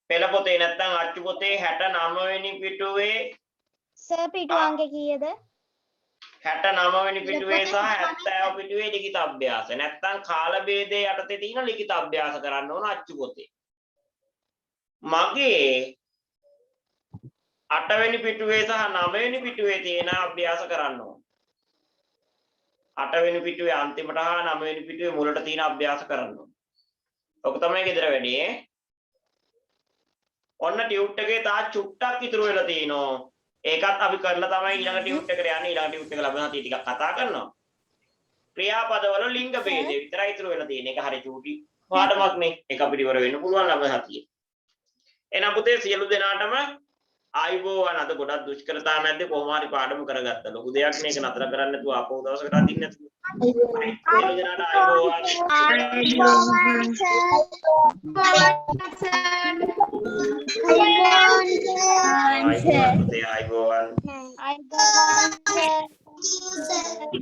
පෙළ පොතේ නැත්නම් අච්චු පොතේ 69 වෙනි පිටුවේ සර් පිටු අංක කීයද? 69 වෙනි පිටුවේ සහ 70 පිටුවේ ලිඛිත අභ්‍යාස. නැත්නම් කාල භේදයේ යටතේ තියෙන ලිඛිත අභ්‍යාස කරන්න ඕන අච්චු පොතේ. මගේ 8 වෙනි පිටුවේ සහ 9 වෙනි පිටුවේ තියෙන අභ්‍යාස කරන්න ඕන. 8 වෙනි පිටුවේ අන්තිමට හා 9 වෙනි පිටුවේ මුලට තියෙන අභ්‍යාස කරන්න ඕන. ඔක තමයි ගෙදර වැඩේ. ඔන්න ටියුට් එකේ තා චුට්ටක් ඉතුරු වෙලා තිනවා. ඒකත් අපි කරලා තමයි ඊළඟ ටියුට් එකට යන්නේ. ඊළඟ ටියුට් එක ලැබෙනවා ටිකක් කතා කරනවා. ක්‍රියාපදවල ලිංග ભેදේ විතරයි ඉතුරු වෙලා තියෙන්නේ. ඒක හරි චූටි පාඩමක් නේ. ඒක අපිට ඉවර වෙන්න පුළුවන් ළම සතියේ. එහෙනම් පුතේ සියලු දෙනාටම ආයිබෝවන්. අද ගොඩක් දුෂ්කරතා මැද්දේ කොහොම හරි පාඩම කරගත්තා. ලොකු දෙයක් නේ. ඒක නතර කරන්න නැතුව ආපහු දවසකට අදින්න නැතුව. සියලු දෙනාට ආයිබෝවන්. ආයිබෝවන්. අයිබෝවන් සර්.